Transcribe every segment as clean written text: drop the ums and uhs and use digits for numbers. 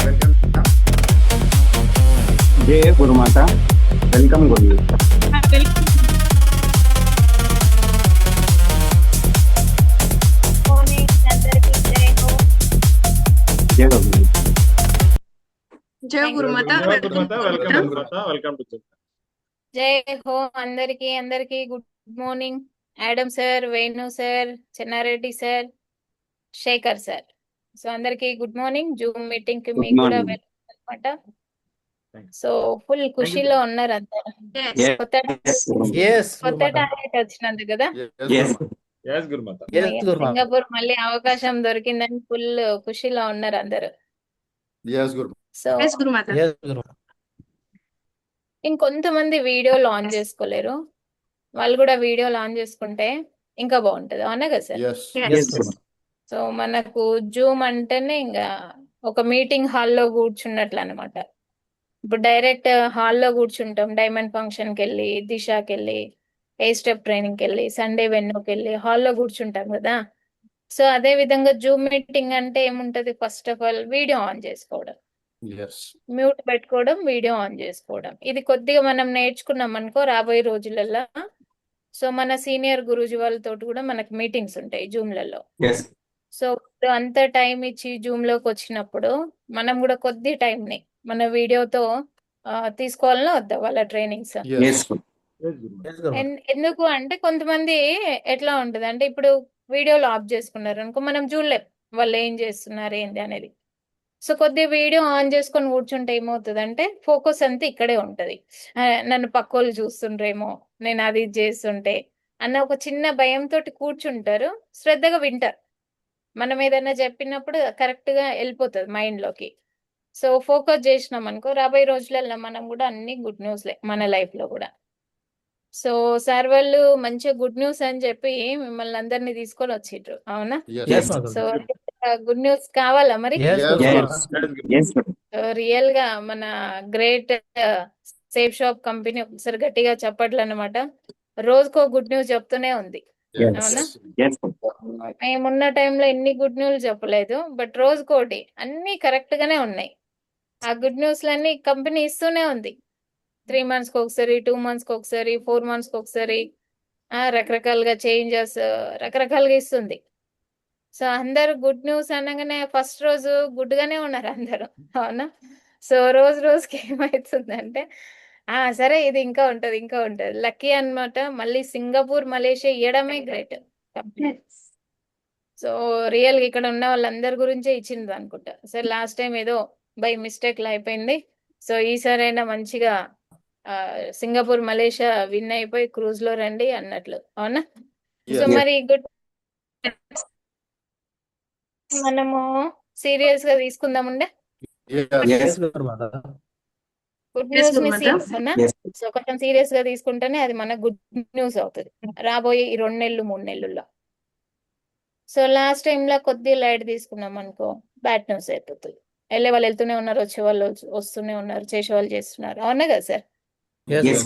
welcome. जय गुरु माता welcome गुरु जय गुरु జై గురుమాత వెల్కమ్ టు జై హో అందరికి good morning. Adam sir, Venu sir, Chennareddy sir, Shekhar sir. So అందరికి గుడ్ మార్నింగ్. జూమ్ మీటింగ్ కి మీకు కూడా morning. వెల్కమ్ అనమాట. సో ఫుల్ ఖుషీలో ఉన్నారు అందరు. Yes. కొత్త కొత్త టార్గెట్ వచ్చినందుకు కదా. yes yes గురుమాత. సింగపూర్ మళ్ళీ అవకాశం దొరికిందని ఫుల్ ఖుషీలో ఉన్నారు అందరు. సో గురుమాత ఇంకొంతమంది వీడియో లాంచ్ చేసుకోలేరు, వాళ్ళు కూడా వీడియో లాంచ్ చేసుకుంటే ఇంకా బాగుంటది, అవునా కదా సార్? yes गुरु సో మనకు జూమ్ అంటేనే ఇంకా ఒక మీటింగ్ హాల్లో కూర్చున్నట్లు అనమాట. ఇప్పుడు డైరెక్ట్ హాల్లో కూర్చుంటాం, డైమండ్ ఫంక్షన్కి వెళ్ళి, దిశాకి వెళ్ళి, ఏ స్టెప్ ట్రైనింగ్కి వెళ్ళి, సండే వెన్నుకి వెళ్ళి హాల్లో కూర్చుంటాం కదా. సో అదే విధంగా జూమ్ మీటింగ్ అంటే ఏముంటది, first of all video on చేసుకోవడం, మ్యూట్ పెట్టుకోవడం, వీడియో ఆన్ చేసుకోవడం. ఇది కొద్దిగా మనం నేర్చుకున్నాం అనుకో రాబోయే రోజులలో. సో మన సీనియర్ గురూజీ వాళ్ళతో కూడా మనకు మీటింగ్స్ ఉంటాయి జూమ్లలో. yes సో అంత టైం ఇచ్చి జూమ్ లోకి వచ్చినప్పుడు మనం కూడా కొద్ది టైం ని మన వీడియోతో తీసుకోవాలన్నా వద్దా వాళ్ళ ట్రైనింగ్స్? yes ఎందుకు అంటే కొంతమంది ఎట్లా ఉంటది అంటే ఇప్పుడు వీడియోలో ఆఫ్ చేసుకున్నారు అనుకో, మనం చూడలేం వాళ్ళు ఏం చేస్తున్నారు ఏంది అనేది. సో కొద్దిగా వీడియో ఆన్ చేసుకొని కూర్చుంటే ఏమవుతుంది అంటే ఫోకస్ అంతా ఇక్కడే ఉంటది. నన్ను పక్కోళ్ళు చూస్తుండ్రేమో, నేను అది చేస్తుంటే అన్న ఒక చిన్న భయంతో కూర్చుంటారు, శ్రద్ధగా వింటారు. మనం ఏదైనా చెప్పినప్పుడు కరెక్ట్ గా వెళ్ళిపోతుంది మైండ్ లోకి. సో ఫోకస్ చేసినాం అనుకో రాబోయే రోజులలో మనం కూడా అన్ని గుడ్ న్యూస్లే మన లైఫ్ లో కూడా. సో సార్ వాళ్ళు మంచిగా గుడ్ న్యూస్ అని చెప్పి మిమ్మల్ని అందరినీ తీసుకొని వచ్చిండ్రు, అవునా? సో గుడ్ న్యూస్ కావాలా మరి? yes yes गुरु రియల్ గా మన గ్రేట్ సేఫ్ షాప్ కంపెనీ ఒకసారి గట్టిగా చెప్పట్లు అనమాట. రోజుకో గుడ్ న్యూస్ చెప్తూనే ఉంది, అవునా? yes మేమున్న టైంలో ఎన్ని గుడ్ న్యూస్ చెప్పలేదు, బట్ రోజుకోటి అన్ని కరెక్ట్ గానే ఉన్నాయి. ఆ గుడ్ న్యూస్ లన్నీ కంపెనీ ఇస్తూనే ఉంది. 3 months కి ఒకసారి, 2 months కి ఒకసారి, 4 months కి ఒకసారి, రకరకాలుగా చేంజెస్ రకరకాలుగా ఇస్తుంది. సో అందరు గుడ్ న్యూస్ అనగానే ఫస్ట్ రోజు గుడ్ గానే ఉన్నారు అందరు, అవునా? సో రోజు రోజుకి ఏమవుతుందంటే సరే ఇది ఇంకా ఉంటది ఇంకా ఉంటది. లక్కీ అన్నమాట. మళ్ళీ సింగపూర్, మలేషియా ఇవ్వడమే గ్రేట్ కంపెనీ. సో రియల్ గా ఇక్కడ ఉన్న వాళ్ళందరి గురించే ఇచ్చింది అనుకుంటా. సరే లాస్ట్ టైం ఏదో బై మిస్టేక్ లా అయిపోయింది. సో ఈసారైనా మంచిగా సింగపూర్, మలేషియా విన్ అయిపోయి క్రూజ్ లో రండి అన్నట్లు, అవునా? సో మరి గుడ్ మనము సీరియస్ గా తీసుకుందాముండే yes గుడ్ న్యూస్ ని గురుమాత. అవునా? yes సో కొంచెం సీరియస్ గా తీసుకుంటేనే అది మన గుడ్ న్యూస్ అవుతుంది రాబోయే ఈ 2 నెలలు 3 నెలల్లో. సో లాస్ట్ టైం లా కొద్ది లైట్ తీసుకున్నాం అనుకో బ్యాడ్ న్యూస్ అయిపోతుంది. వెళ్ళే వాళ్ళు వెళ్తూనే ఉన్నారు, వచ్చే వాళ్ళు వస్తూనే ఉన్నారు, చేసే వాళ్ళు చేస్తున్నారు, అవునా కదా సార్? yes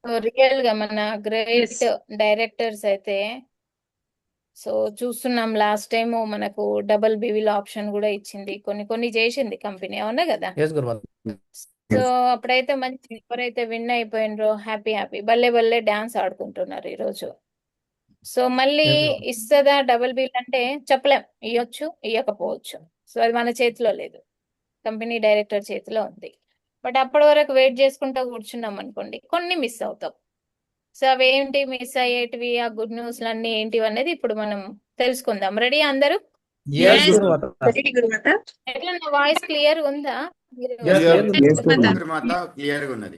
సో రియల్ గా మన గ్రేట్ డైరెక్టర్స్ అయితే సో చూస్తున్నాం. లాస్ట్ టైం మనకు డబుల్ బివిల్ ఆప్షన్ కూడా ఇచ్చింది, కొన్ని కొన్ని చేసింది కంపెనీ, అవునా కదా? సో అప్పుడైతే మంచి ఎవరైతే విన్ అయిపోయినరో హ్యాపీ హ్యాపీ బల్లే బల్లే డాన్స్ ఆడుకుంటున్నారు ఈ రోజు. సో మళ్ళీ ఇస్తుందా డబుల్ బిల్ అంటే చెప్పలేం, ఇవ్వచ్చు ఇవ్వకపోవచ్చు. సో అది మన చేతిలో లేదు, కంపెనీ డైరెక్టర్ చేతిలో ఉంది. బట్ అప్పటి వరకు వెయిట్ చేసుకుంటూ కూర్చున్నాం అనుకోండి, కొన్ని మిస్ అవుతాం. సో అవి ఏంటి మిస్ అయ్యేటివి, ఆ గుడ్ న్యూస్ అన్ని ఏంటివి అనేది ఇప్పుడు మనం తెలుసుకుందాం. రెడీ అందరూ? గురుమాత ఎట్లా నా వాయిస్ క్లియర్ ఉందా? yes गुरु గురుమాత క్లియర్ గా ఉన్నది.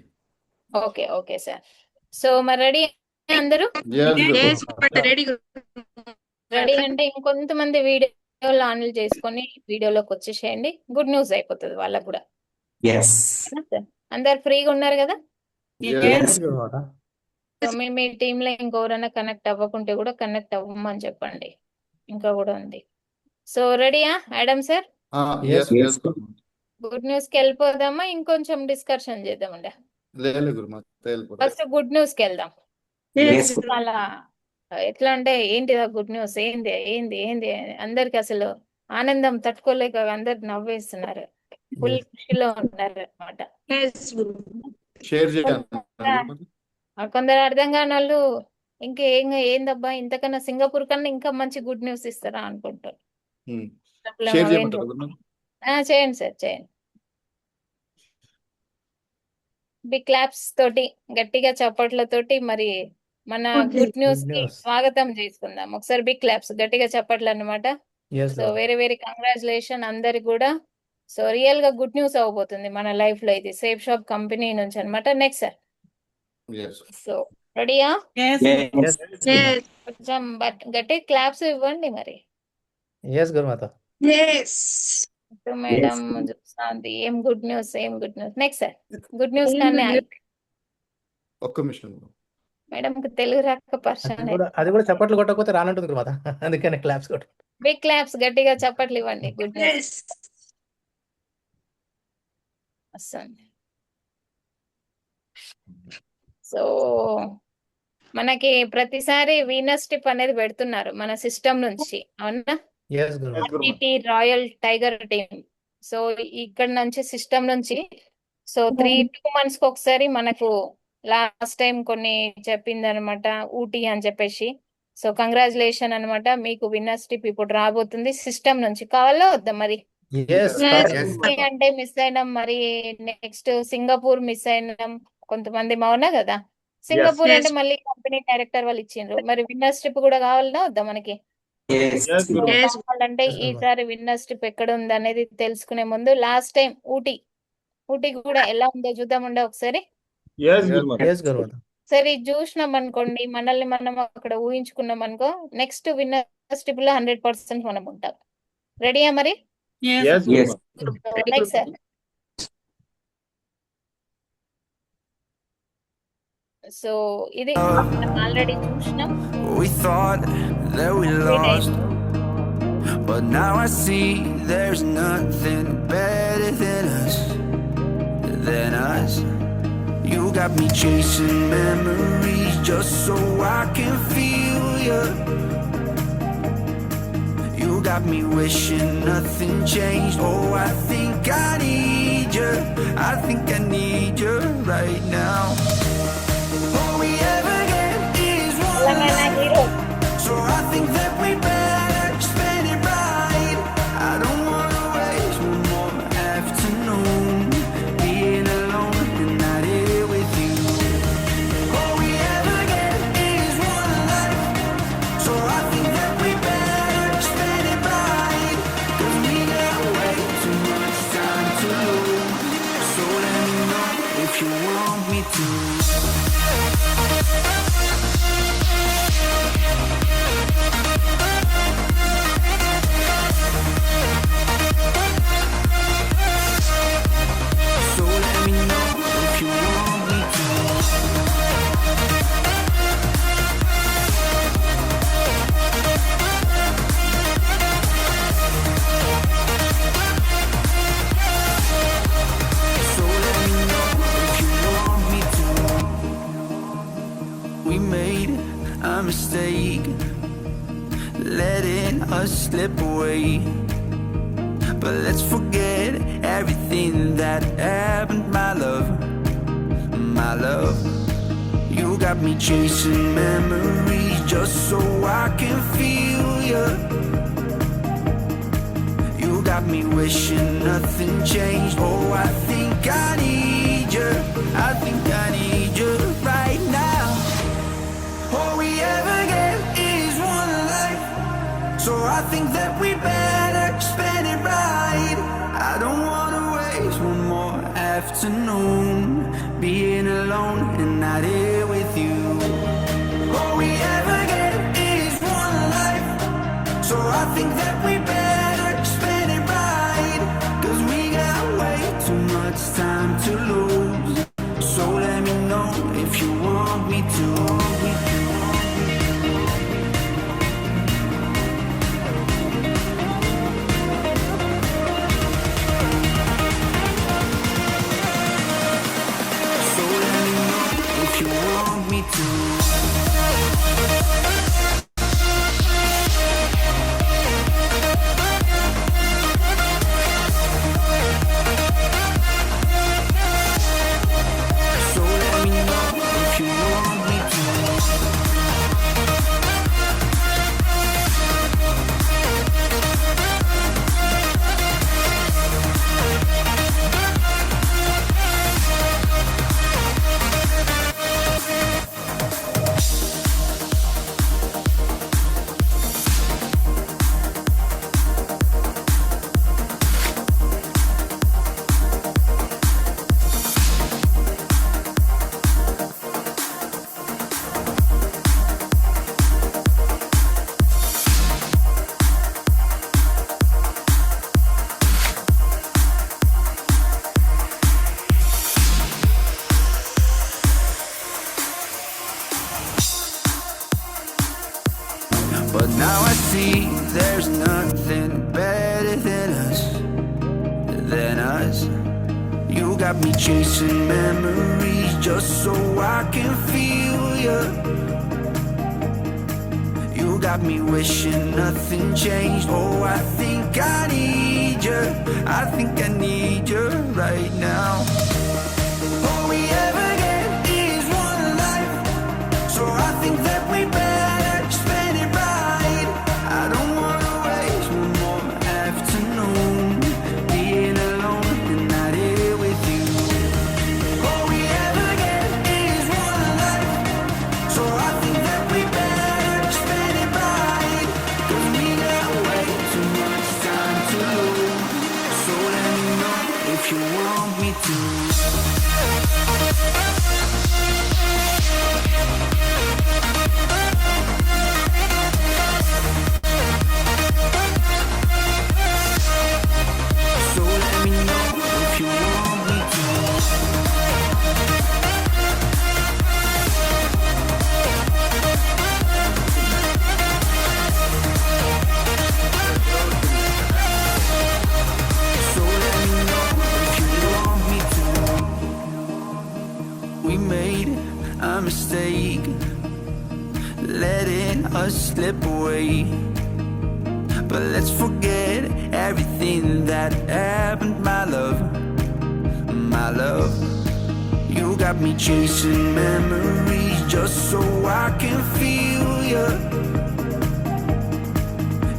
Okay okay sir. సో మరి రెడీ అందరూ? రెడీ రెడీ అంటే ఇంకొంతమంది వీడియోలో ఆన్ చేసుకొని వీడియోలోకి వచ్చేసేయండి, గుడ్ న్యూస్ అయిపోతుంది వాళ్ళకు కూడా. yes అందరు ఫ్రీగా ఉన్నారు కదా? yes సో మీ టీంలో ఇంకెవరైనా కనెక్ట్ అవ్వకుంటే కూడా కనెక్ట్ అవ్వమని చెప్పండి, ఇంకా కూడా ఉంది. సో రెడీయా యాడమ్ సార్? yes गुरु గుడ్ న్యూస్ కి వెళ్ళిపోదామా, ఇంకొంచెం డిస్కషన్ చేద్దామండి? ఫస్ట్ గుడ్ న్యూస్ కి వెళ్దాం. yes అలా ఎట్లా అంటే ఏంటిదా గుడ్ న్యూస్, ఏంది ఏంది ఏంది అందరికి అసలు ఆనందం తట్టుకోలేక అందరు నవ్వేస్తున్నారు. ఫుల్ ఖుషిలో ఉన్నారు అనమాట. ఎస్ గురుమాత. షేర్ చేయాలి. కొందరు అర్థం కాని వాళ్ళు ఏందబ్బా ఇంతకన్నా సింగపూర్ కన్నా ఇంకా మంచి గుడ్ న్యూస్ ఇస్తారా అనుకుంటారు. షేర్ చేయమంటారు గురుమాత. చేయండి సార్, చేయండి. బిగ్ క్లాప్స్ తోటి, గట్టిగా చప్పట్లతోటి మరి మన గుడ్ న్యూస్ కి స్వాగతం చేసుకుందాం. ఒకసారి బిగ్ క్లాప్స్, గట్టిగా చప్పట్లు అన్నమాట. సో వెరీ వెరీ కంగ్రాచులేషన్ అందరికి కూడా. సో రియల్ గా గుడ్ న్యూస్ అవబోతుంది మన లైఫ్ లో, ఇది సేఫ్ షాప్ కంపెనీ నుంచి అన్నమాట. నెక్స్ట్ సార్, సో రెడీయా? Yes. కొంచెం గట్టి క్లాప్స్ ఇవ్వండి మరి. గురుమాత. ఎస్ మేడం చూస్తుంది ఏం గుడ్ న్యూస్, ఏం good news. Next sir, good news కానీ ఒక్క నిమిషం. మేడం తెలుగు రాక పర్సన్. అది కూడా చప్పట్లు కొట్టకపోతే రానంటుంది గురుమాత, అందుకని క్లాప్స్ కొట్టు. బిగ్ క్లాప్స్, గట్టిగా చప్పట్లు ఇవ్వండి. గుడ్ న్యూస్ వస్తుంది. సో మనకి ప్రతిసారి వీనస్ టిప్ అనేది పెడుతున్నారు మన సిస్టమ్ నుంచి, అవునా? TT royal tiger team. So ఇక్కడ నుంచి సిస్టమ్ నుంచి సో 2 months కి ఒకసారి మనకు లాస్ట్ టైం కొన్ని చెప్పింది అనమాట, ఊటీ అని చెప్పేసి. సో కంగ్రాచులేషన్ అనమాట, మీకు విన్నర్స్ టిప్ ఇప్పుడు రాబోతుంది సిస్టమ్ నుంచి. కావాలా వద్దా మరి? అంటే మిస్ అయినాం మరి. నెక్స్ట్ సింగపూర్ మిస్ అయినాం కొంతమంది, అవునా కదా? సింగపూర్ అంటే మళ్ళీ కంపెనీ డైరెక్టర్ వాళ్ళు ఇచ్చిండ్రు, మరి విన్నర్స్ ట్రిప్ కూడా కావాలన్నా వద్దా మనకి? కావాలంటే ఈసారి విన్నర్స్ ట్రిప్ ఎక్కడ ఉంది అనేది తెలుసుకునే ముందు లాస్ట్ టైం ఊటీ కూడా ఎలా ఉందో చూద్దామండి ఒకసారి. సరే చూసినాం అనుకోండి, మనల్ని మనం అక్కడ ఊహించుకున్నాం అనుకో, నెక్స్ట్ విన్నర్స్ ట్రిప్ లో 100% మనం ఉంటాం. రెడీయా మరి? నెక్స్ట్ సార్, సో ఇది ఆల్రెడీ చూసినాం. We thought that we lost, but now I see there's nothing better than us. You got me chasing memories just so I can feel you. You got me wishing nothing changed. Oh, I think I need you. I think I need you right now. All we ever get is one life, so I think that we better spend it right. I don't wanna waste one more afternoon being alone and not here with you. All we ever get is one life, so I think that we better spend it right. 'Cause we got way too much time to lose. So let me know if you want me to. So let me know if you want me to. So let me know if you want me to. We made a mistake, letting us slip away. But let's forget everything that happened, my love, my love. You got me chasing memories just so I can feel you. You got me wishing nothing changed. Oh, I think I need you. I think I need you right now. All we ever get is one life, so I think that we better spend it right. I don't wanna waste one more afternoon being alone and not here with you. All we ever get is one life, so I think that we better spend it right. 'Cause we got way too much time to lose. So let me know if you want me to. So let me know if you want me to. got me chasing memories just so I can feel you. You got me wishing nothing changed. Oh, I think I need you. I think I need you right now. All we ever get is one life, so I think that we better spend it right. I don't wanna waste one more afternoon being alone and not here with you. All we ever get is one life, so I think that we better spend it right. 'Cause we got way too much time to lose. So let me know if you want me to. So let me know if you want me to. So let me know if you want me to. We made a mistake, letting us slip away. But let's forget everything that happened, my love, my love. You got me chasing memories just so I can feel you.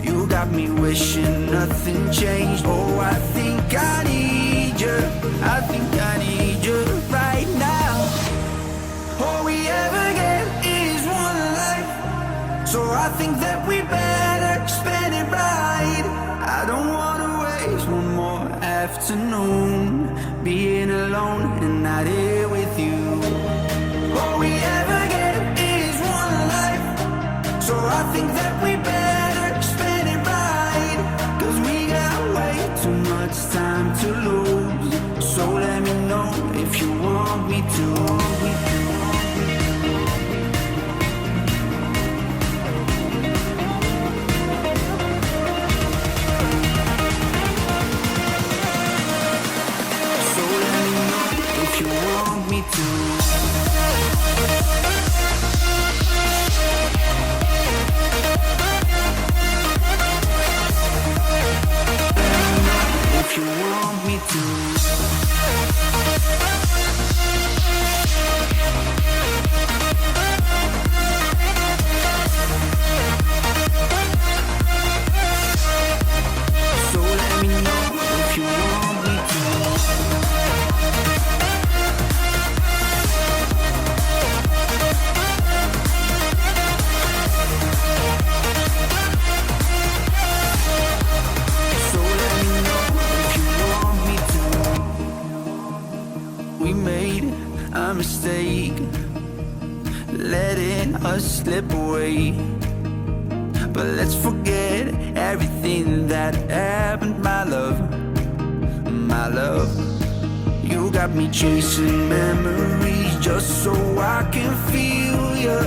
You got me wishing nothing changed. Oh, I think I need you. I think I need you right now. All we ever get is one life, so I think that we better spend it right. I don't wanna waste one more afternoon being alone and not here with you. All we ever get is one life, so I think that we better spend it right. 'Cause we got way too much time to lose. So let me know if you want me to. So let me know if you want me to. If you want me to. So let me know if you want me to. So let me know if you want me to. We made a mistake, letting us slip away. But let's forget everything that happened, my love, my love. You got me chasing memories just so I can feel you.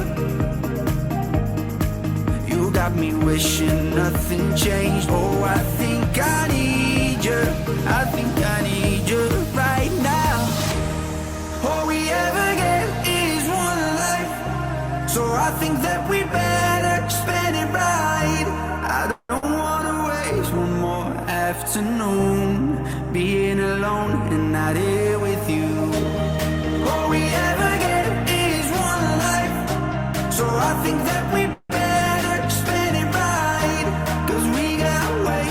You got me wishing nothing changed. Oh, I think I need you. I think I need you right now. All we ever get is one life, so I think that we better spend it right. I don't wanna waste one more afternoon being alone and not here with you. All we ever get is one life, so I think that we better spend it right. 'Cause we got way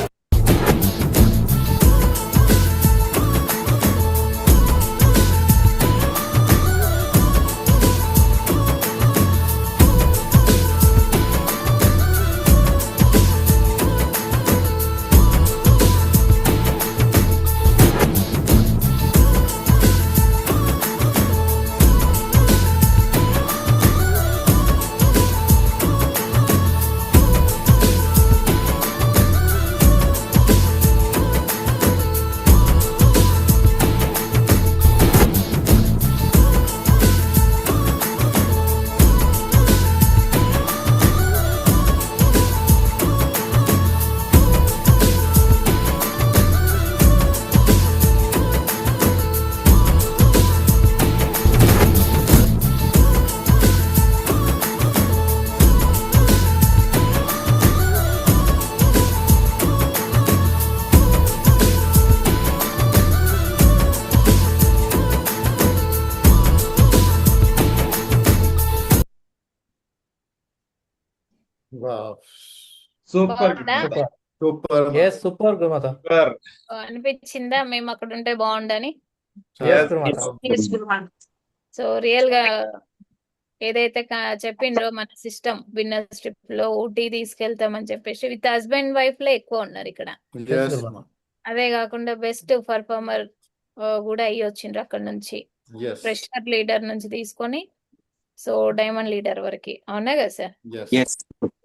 Wow. Super. బాగుందా? Super. Super. Yes super Gurumata. Super. అనిపించిందా మేము అక్కడ ఉంటే బాగుండని? Yes, Gurumata. Yes, Gurumata. So real గా ఏదైతే చెప్పిండ్రో మన system winners trip లో ఊటీ తీసుకెళ్తామని చెప్పేసి విత్ హస్బెండ్ వైఫ్ లో ఎక్కువ ఉన్నారు ఇక్కడ. Yes. Gurumata. అదే కాకుండా బెస్ట్ పర్ఫార్మర్ కూడా అయ్యి వచ్చిండ్రు అక్కడ నుంచి. Yes. ఫ్రెషర్ లీడర్ నుంచి తీసుకొని సో డైమండ్ లీడర్ వరకు. అవునా కదా సార్? Yes. Yes.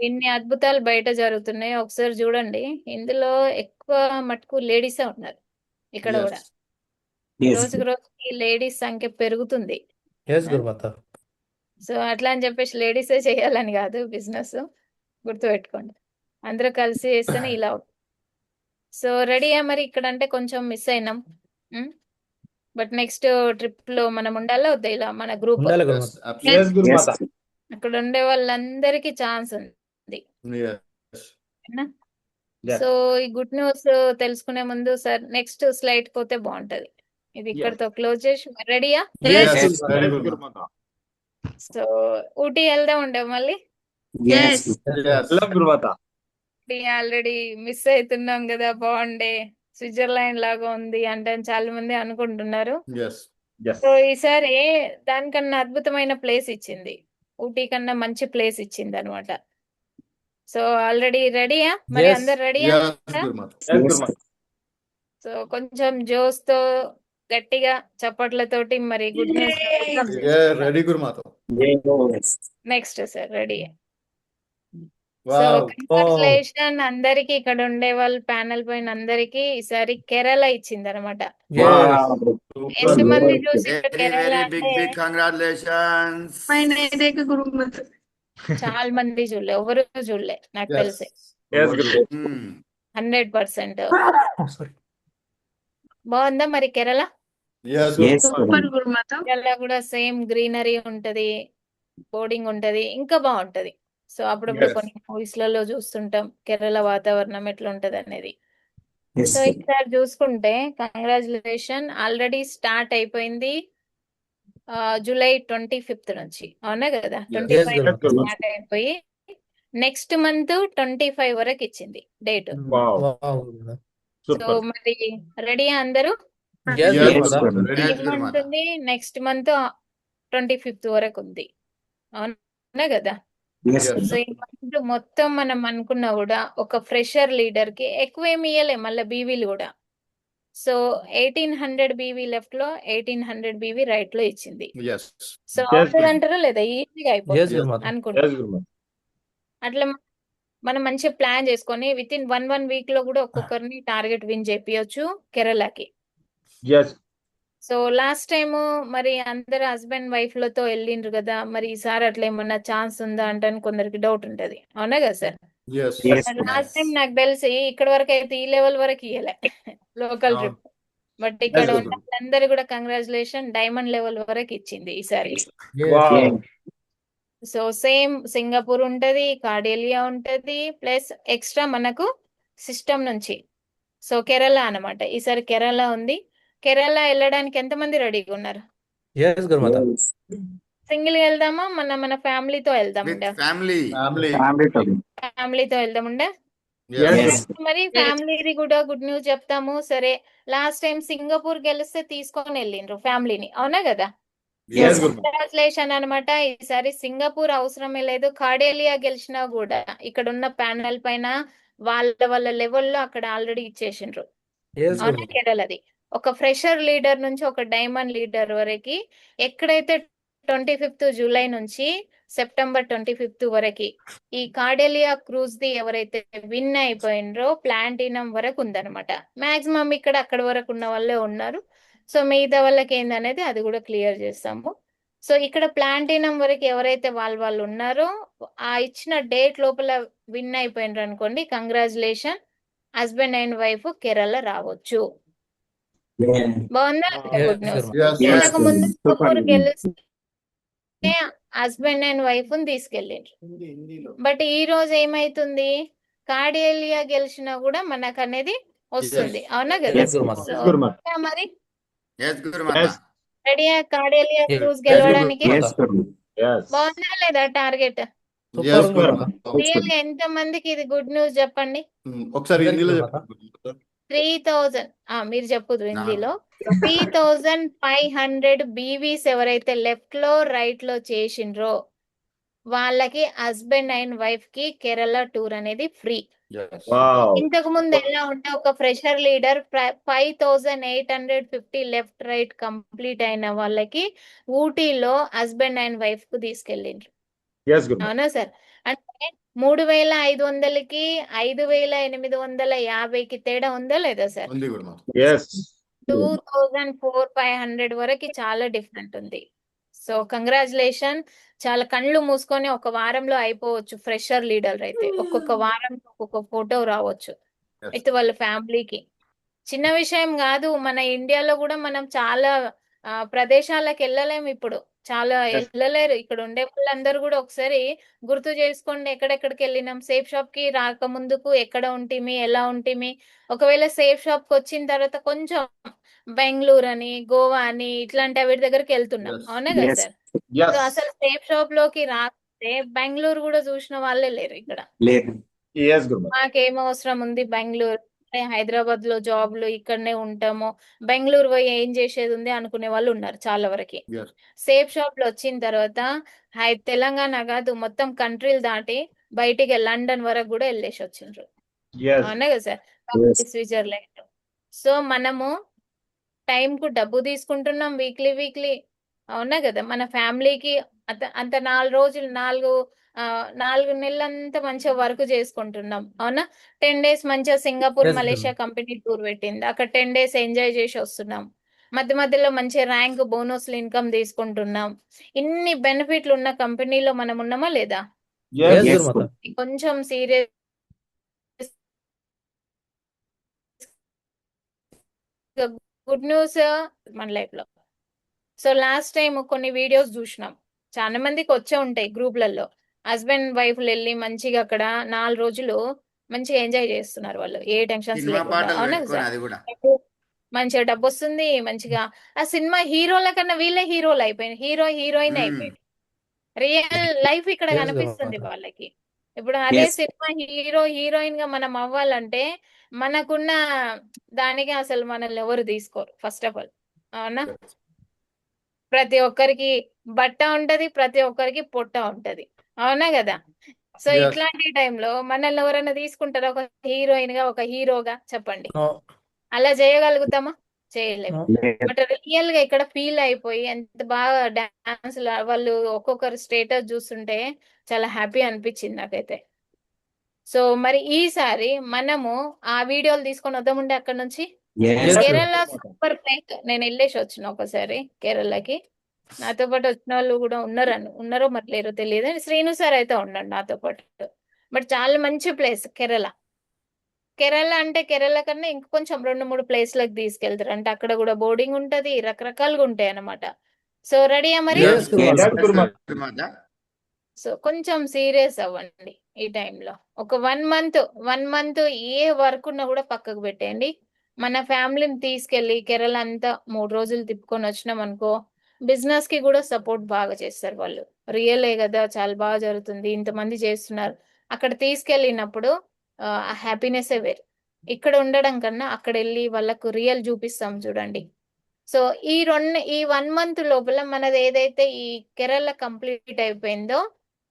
ఇన్ని అద్భుతాలు బయట జరుగుతున్నాయి, ఒకసారి చూడండి. ఇందులో ఎక్కువ మటుకు లేడీసే ఉన్నారు ఇక్కడ కూడా. Yes. రోజుకు రోజుకి లేడీస్ సంఖ్య పెరుగుతుంది. ఎస్ గురుమాత. సో అట్లా అని చెప్పేసి లేడీసే చేయాలని కాదు బిజినెస్, గుర్తుపెట్టుకోండి. అందరూ కలిసి చేస్తేనే ఇలా అవుతుంది. సో రెడీయా మరి? ఇక్కడ అంటే కొంచెం మిస్ అయినాం, బట్ నెక్స్ట్ ట్రిప్ లో మనం ఉండాలా వద్దా? ఇలా మన గ్రూప్ ఉండాలి Yes. గురుమాత. Absolutely. Yes, Gurumata. అక్కడ ఉండే వాళ్ళందరికీ ఛాన్స్ ఉంది. Yes. ఓకేనా? Yes. సో ఈ గుడ్ న్యూస్ తెలుసుకునే ముందు సార్ నెక్స్ట్ స్లైడ్ పోతే బాగుంటది. ఇది ఇక్కడతో క్లోజ్ చేసి రెడీయా? Yes. Yes. Very Yes, good. Gurumata. So Ooty వెళ్దాం ఉండే మళ్ళీ. Yes. Yes. Love Gurumata. Already miss అవుతున్నాం కదా, బాగుండే స్విట్జర్లాండ్ లాగా ఉంది అంటే చాలా మంది అనుకుంటున్నారు. Yes. Yes. సో ఈసారి దానికన్నా అద్భుతమైన ప్లేస్ ఇచ్చింది, ఊటీ కన్నా మంచి ప్లేస్ ఇచ్చింది అనమాట. సో ఆల్రెడీ రెడీయా మరి? Yes. అందరు రెడీయా? Yes, Gurumata. Yes, Gurumata. So కొంచెం జోస్ తో గట్టిగా చప్పట్లతోటి మరి good news Yeah, ready, Gurumata. Yes. Next sir ready. So Wow. Congratulation అందరికి, ఇక్కడ ఉండే వాళ్ళు ప్యానెల్ పైన అందరికి ఈసారి కేరళ ఇచ్చింది అనమాట. Wow. ఎంతమంది చూసి Very, కేరళ very big, అంటే big congratulations. Fine, Edeka Gurumata. చాలా మంది చూడలే, ఎవరు చూడలే నాకు Yes. తెలిసి. Yes, Gurumata. 100%. సారీ. బాగుందా మరి Kerala? Yes. Yes, Super Gurumata. Gurumata. Kerala కూడా సేమ్ గ్రీనరీ ఉంటది, బోర్డింగ్ ఉంటది, ఇంకా బాగుంటది. సో అప్పుడప్పుడు Yes. కొన్ని మూవీస్ లలో చూస్తుంటాం కేరళ వాతావరణం ఎట్లా ఉంటది అనేది. Yes. సో ఈసారి చూసుకుంటే కంగ్రాచులేషన్, ఆల్రెడీ స్టార్ట్ అయిపోయింది జూలై 25th నుంచి. అవునా కదా? Yes. 25 Yes, Gurumata. స్టార్ట్ అయిపోయి నెక్స్ట్ మంత్ 25 వరకు ఇచ్చింది date. Wow. Wow Gurumata. So Super. మరి రెడీయా అందరూ? Yes, Yes, Gurumata. Gurumata. ready, Yes, ఈ Gurumata. మంత్ ఉంది, నెక్స్ట్ మంత్ 25th వరకు ఉంది. అవునా కదా? Yes. Yes. సో ఈ మంత్ మొత్తం మనం అనుకున్నా కూడా ఒక ఫ్రెషర్ లీడర్ కి ఎక్కువ ఏమి ఇయ్యలే, మళ్ళీ బీవీలు కూడా. సో 1800 బీవీ లెఫ్ట్ లో 1800 బీవీ రైట్ లో ఇచ్చింది. Yes. సో Yes, అవుతుంది అంటారా లేదా? ఈజీగా Yes, అయిపోతుంది గురుమాత. అనుకుంటా. Yes, Gurumata. అట్లా మనం మంచిగా ప్లాన్ చేసుకొని విత్ ఇన్ 1 వీక్ లో కూడా ఒక్కొక్కరిని టార్గెట్ విన్ చేపియొచ్చు కేరళకి. Yes. సో లాస్ట్ టైం మరి అందరు హస్బెండ్ వైఫ్ లతో వెళ్ళిండ్రు కదా, మరి ఈసారి అట్లా ఏమన్నా ఛాన్స్ ఉందా అంటే కొందరికి డౌట్ ఉంటది. అవునా కదా sir? Yes. Yes. Last time నాకు తెలిసి ఇక్కడ వరకు అయితే ఈ లెవెల్ వరకు ఇయ్యలే లోకల్ ట్రిప్, బట్ ఇక్కడ Yes, ఉన్న వాళ్ళందరూ కూడా కంగ్రాచులేషన్ డైమండ్ లెవెల్ వరకు ఇచ్చింది ఈసారి. Wow. సో సేమ్ సింగపూర్ ఉంటది, కార్డేలియా ఉంటది, ప్లస్ ఎక్స్ట్రా మనకు సిస్టమ్ నుంచి. సో కేరళ అన్నమాట. ఈసారి కేరళ ఉంది. కేరళ వెళ్ళడానికి ఎంతమంది రెడీగా ఉన్నారు? ఎస్ గురుమాత. సింగిల్ గా వెళ్దామా, మన ఫ్యామిలీతో With వెళ్దాముండే? family. Family. Family talking. ఫ్యామిలీతో వెళ్దాముండే. Yes. Yes. మరి ఫ్యామిలీది కూడా గుడ్ న్యూస్ చెప్తాము. సరే, లాస్ట్ టైం సింగపూర్ గెలిస్తే తీసుకొని వెళ్ళిండ్రు ఫ్యామిలీని. అవునా కదా? Yes, Gurumata. కంగ్రాచులేషన్ అనమాట. ఈసారి సింగపూర్ అవసరమే లేదు, కార్డేలియా గెలిచినా కూడా ఇక్కడ ఉన్న ప్యానెల్ పైన వాళ్ళ లెవెల్లో అక్కడ ఆల్రెడీ ఇచ్చేసిండ్రు. ఎస్ అవునా? గురుమాత. కేరళది ఒక ఫ్రెషర్ లీడర్ నుంచి ఒక డైమండ్ లీడర్ వరకు, ఎక్కడైతే 25th జూలై నుంచి సెప్టెంబర్ 25th వరకు ఈ కార్డేలియా క్రూజ్ ది ఎవరైతే విన్ అయిపోయినరో ప్లాటినం వరకు ఉందన్నమాట. మాక్సిమం ఇక్కడ అక్కడ వరకు ఉన్న వాళ్ళే ఉన్నారు. సో మిగతా వాళ్ళకి ఏందనేది అది కూడా క్లియర్ చేస్తాము. సో ఇక్కడ ప్లాటినం వరకు ఎవరైతే వాళ్ళు ఉన్నారో ఆ ఇచ్చిన డేట్ లోపల విన్ అయిపోయినరు అనుకోండి, congratulation, husband and wife Kerala రావచ్చు. Yeah. బాగుందా? Yes, good news. Yes. Yes. ఇంతకు ముందు Super. సింగపూర్ గెలిస్తే హస్బెండ్ అండ్ వైఫ్ తీసుకెళ్ళిండ్రు. బట్ ఈ రోజు ఏమైతుంది, కార్డేలియా గెలిచినా కూడా మనకు అనేది వస్తుంది. అవునా కదా? Yes, Gurumata. So Yes, Gurumata. మరి Yes, Gurumata. Yes. రెడీయా కార్డేలియా Yes. క్రూజ్ Yes, గెలవడానికి? Yes, Gurumata. Yes. బాగుందా లేదా target? Yes, super Gurumata. Real గా ఎంత మందికి ఇది గుడ్ న్యూస్ చెప్పండి. ఒకసారి హిందీలో గురుమాత. చెప్పండి. 3000 మీరు చెప్పుదు హిందీలో 3500 బీవీస్ ఎవరైతే లెఫ్ట్ లో రైట్ లో చేసిండ్రో వాళ్ళకి హస్బెండ్ అండ్ వైఫ్ కి కేరళ టూర్ అనేది ఫ్రీ. Yes. Wow. ఇంతకు ముందు ఎలా ఉంటే ఒక fresher leader 5850 left right complete అయిన వాళ్ళకి ఊటీలో హస్బెండ్ అండ్ వైఫ్ కు తీసుకెళ్ళిండ్రు. Yes, Gurumata. అవునా సార్? అంటే 3500కి 5850కి తేడా ఉందా లేదా సార్? ఉంది గురుమాత. Yes. 2400-500 వరకు చాలా డిఫరెంట్ ఉంది. So congratulation. చాలా కళ్ళు మూసుకొని ఒక వారంలో అయిపోవచ్చు. ఫ్రెషర్ లీడర్ అయితే ఒక్కొక్క వారం ఒక్కొక్క ఫోటో రావచ్చు Yes. అయితే వాళ్ళ ఫ్యామిలీకి. చిన్న విషయం కాదు. మన ఇండియాలో కూడా మనం చాలా ప్రదేశాలకు వెళ్ళలేము ఇప్పుడు. చాలా Yes. వెళ్ళలేరు. ఇక్కడ ఉండే వాళ్ళందరూ కూడా ఒకసారి గుర్తు చేసుకోండి. ఎక్కడెక్కడికి వెళ్ళినాం. సేఫ్ షాప్ కి రాకముందుకు ఎక్కడ ఉంటిమి, ఎలా ఉంటిమి. ఒకవేళ సేఫ్ షాప్ కి వచ్చిన తర్వాత కొంచెం బెంగళూరు అని, గోవా అని ఇట్లాంటి వీటి దగ్గరికి వెళ్తున్నాం. Yes. అవునా కదా Yes. సార్? Yes. సో అసలు సేఫ్ షాప్ లోకి రాస్తే బెంగళూరు కూడా చూసిన వాళ్ళే లేరు ఇక్కడ. Yes, Gurumata. మాకేం అవసరం ఉంది బెంగళూరు, హైదరాబాద్ లో జాబ్లు ఇక్కడనే ఉంటాము, బెంగళూరు పోయి ఏం చేసేది ఉంది అనుకునే వాళ్ళు ఉన్నారు చాలా వరకు. Yes. సేఫ్ షాప్ లో వచ్చిన తర్వాత తెలంగాణ కాదు మొత్తం కంట్రీలు దాటి బయటికి లండన్ వరకు కూడా వెళ్ళేసి వచ్చిండ్రు. Yes. అవునా కదా సార్? Yes. స్విట్జర్లాండ్. సో మనము టైం కు డబ్బు తీసుకుంటున్నాం వీక్లీ. అవునా కదా? మన ఫ్యామిలీకి అంత 4 రోజులు 4 నెలలంతా మంచిగా వర్క్ చేసుకుంటున్నాం. అవునా? 10 డేస్ మంచిగా Singapore, Yes, Malaysia company tour పెట్టింది. అక్కడ 10 డేస్ ఎంజాయ్ చేసి వస్తున్నాం. మధ్యలో మంచి ర్యాంక్ బోనస్లు ఇన్కమ్ తీసుకుంటున్నాం. ఇన్ని బెనిఫిట్లు ఉన్న కంపెనీలో మనం ఉన్నామా లేదా? Yes. Yes, Yes. గురుమాత. కొంచెం సీరియస్ గుడ్ న్యూస్ మన లైఫ్ లో. సో లాస్ట్ టైం కొన్ని వీడియోస్ చూసినాం. చాలా మందికి వచ్చే ఉంటాయి గ్రూప్లలో. హస్బెండ్ వైఫ్ వెళ్ళి మంచిగా అక్కడ 4 రోజులు మంచిగా ఎంజాయ్ చేస్తున్నారు వాళ్ళు. ఏ టెన్షన్స్ సినిమా లేకుండా. పాటలు అవునా పెట్టుకొని సార్? అది కూడా మంచిగా డబ్బు వస్తుంది. మంచిగా ఆ సినిమా హీరోల కన్నా వీళ్ళే హీరోలు అయిపోయింది. Heroine Hmm. అయిపోయింది. రియల్ లైఫ్ ఇక్కడ Yes, కనిపిస్తుంది గురుమాత. వాళ్ళకి. ఇప్పుడు అదే Yes. సినిమా హీరోయిన్ గా మనం అవ్వాలంటే మనకున్న దానికి అసలు మనల్ని ఎవరు తీసుకోరు ఫస్ట్ ఆఫ్ ఆల్. అవునా? ప్రతి ఒక్కరికి బట్ట ఉంటది, ప్రతి ఒక్కరికి పొట్ట ఉంటది. అవునా కదా? So Yes. ఇట్లాంటి టైంలో మనల్ని ఎవరైనా తీసుకుంటారా ఒక హీరోయిన్ గా, ఒక హీరోగా? చెప్పండి. No. అలా చేయగలుగుతామా? చేయలేము. No. బట్ రియల్ గా ఇక్కడ ఫీల్ అయిపోయి ఎంత బాగా డాన్స్ వాళ్ళు ఒక్కొక్కరు స్టేటస్ చూస్తుంటే చాలా హ్యాపీ అనిపించింది నాకైతే. సో మరి ఈసారి మనము ఆ వీడియోలు తీసుకొని వద్దామంటే అక్కడ నుంచి Yes, కేరళ సూపర్ ప్లేస్. నేను వెళ్ళేసి వచ్చిన ఒకసారి కేరళకి. నాతో పాటు వచ్చిన వాళ్ళు కూడా ఉన్నారో మరి లేరో తెలియదు. శ్రీను సార్ అయితే ఉన్నాడు నాతో పాటు. బట్ చాలా మంచి ప్లేస్ కేరళ. కేరళ అంటే కేరళ కన్నా ఇంకొంచెం 2-3 ప్లేస్లకు తీసుకెళ్తారు. అంటే అక్కడ కూడా బోర్డింగ్ ఉంటది, రకరకాలుగా ఉంటాయి అన్నమాట. సో రెడీయా మరి? Yes, Gurumata. Yes, Gurumata. గురుమాత. So కొంచెం సీరియస్ అవ్వండి ఈ టైంలో. ఒక 1 మంత్ ఏ వర్క్ ఉన్నా కూడా పక్కకు పెట్టేయండి. మన ఫ్యామిలీని తీసుకెళ్లి కేరళ అంతా 3 రోజులు తిప్పుకొని వచ్చినాం అనుకో, బిజినెస్ కి కూడా సపోర్ట్ బాగా చేస్తారు వాళ్ళు. రియలే కదా, చాలా బాగా జరుగుతుంది, ఇంతమంది చేస్తున్నారు. అక్కడ తీసుకెళ్ళినప్పుడు ఆ హ్యాపీనెస్ వేరు. ఇక్కడ ఉండడం కన్నా అక్కడ వెళ్ళి వాళ్ళకు రియల్ చూపిస్తాం చూడండి. సో ఈ 1 మంత్ లోపల మనది ఏదైతే ఈ కేరళ కంప్లీట్ అయిపోయిందో,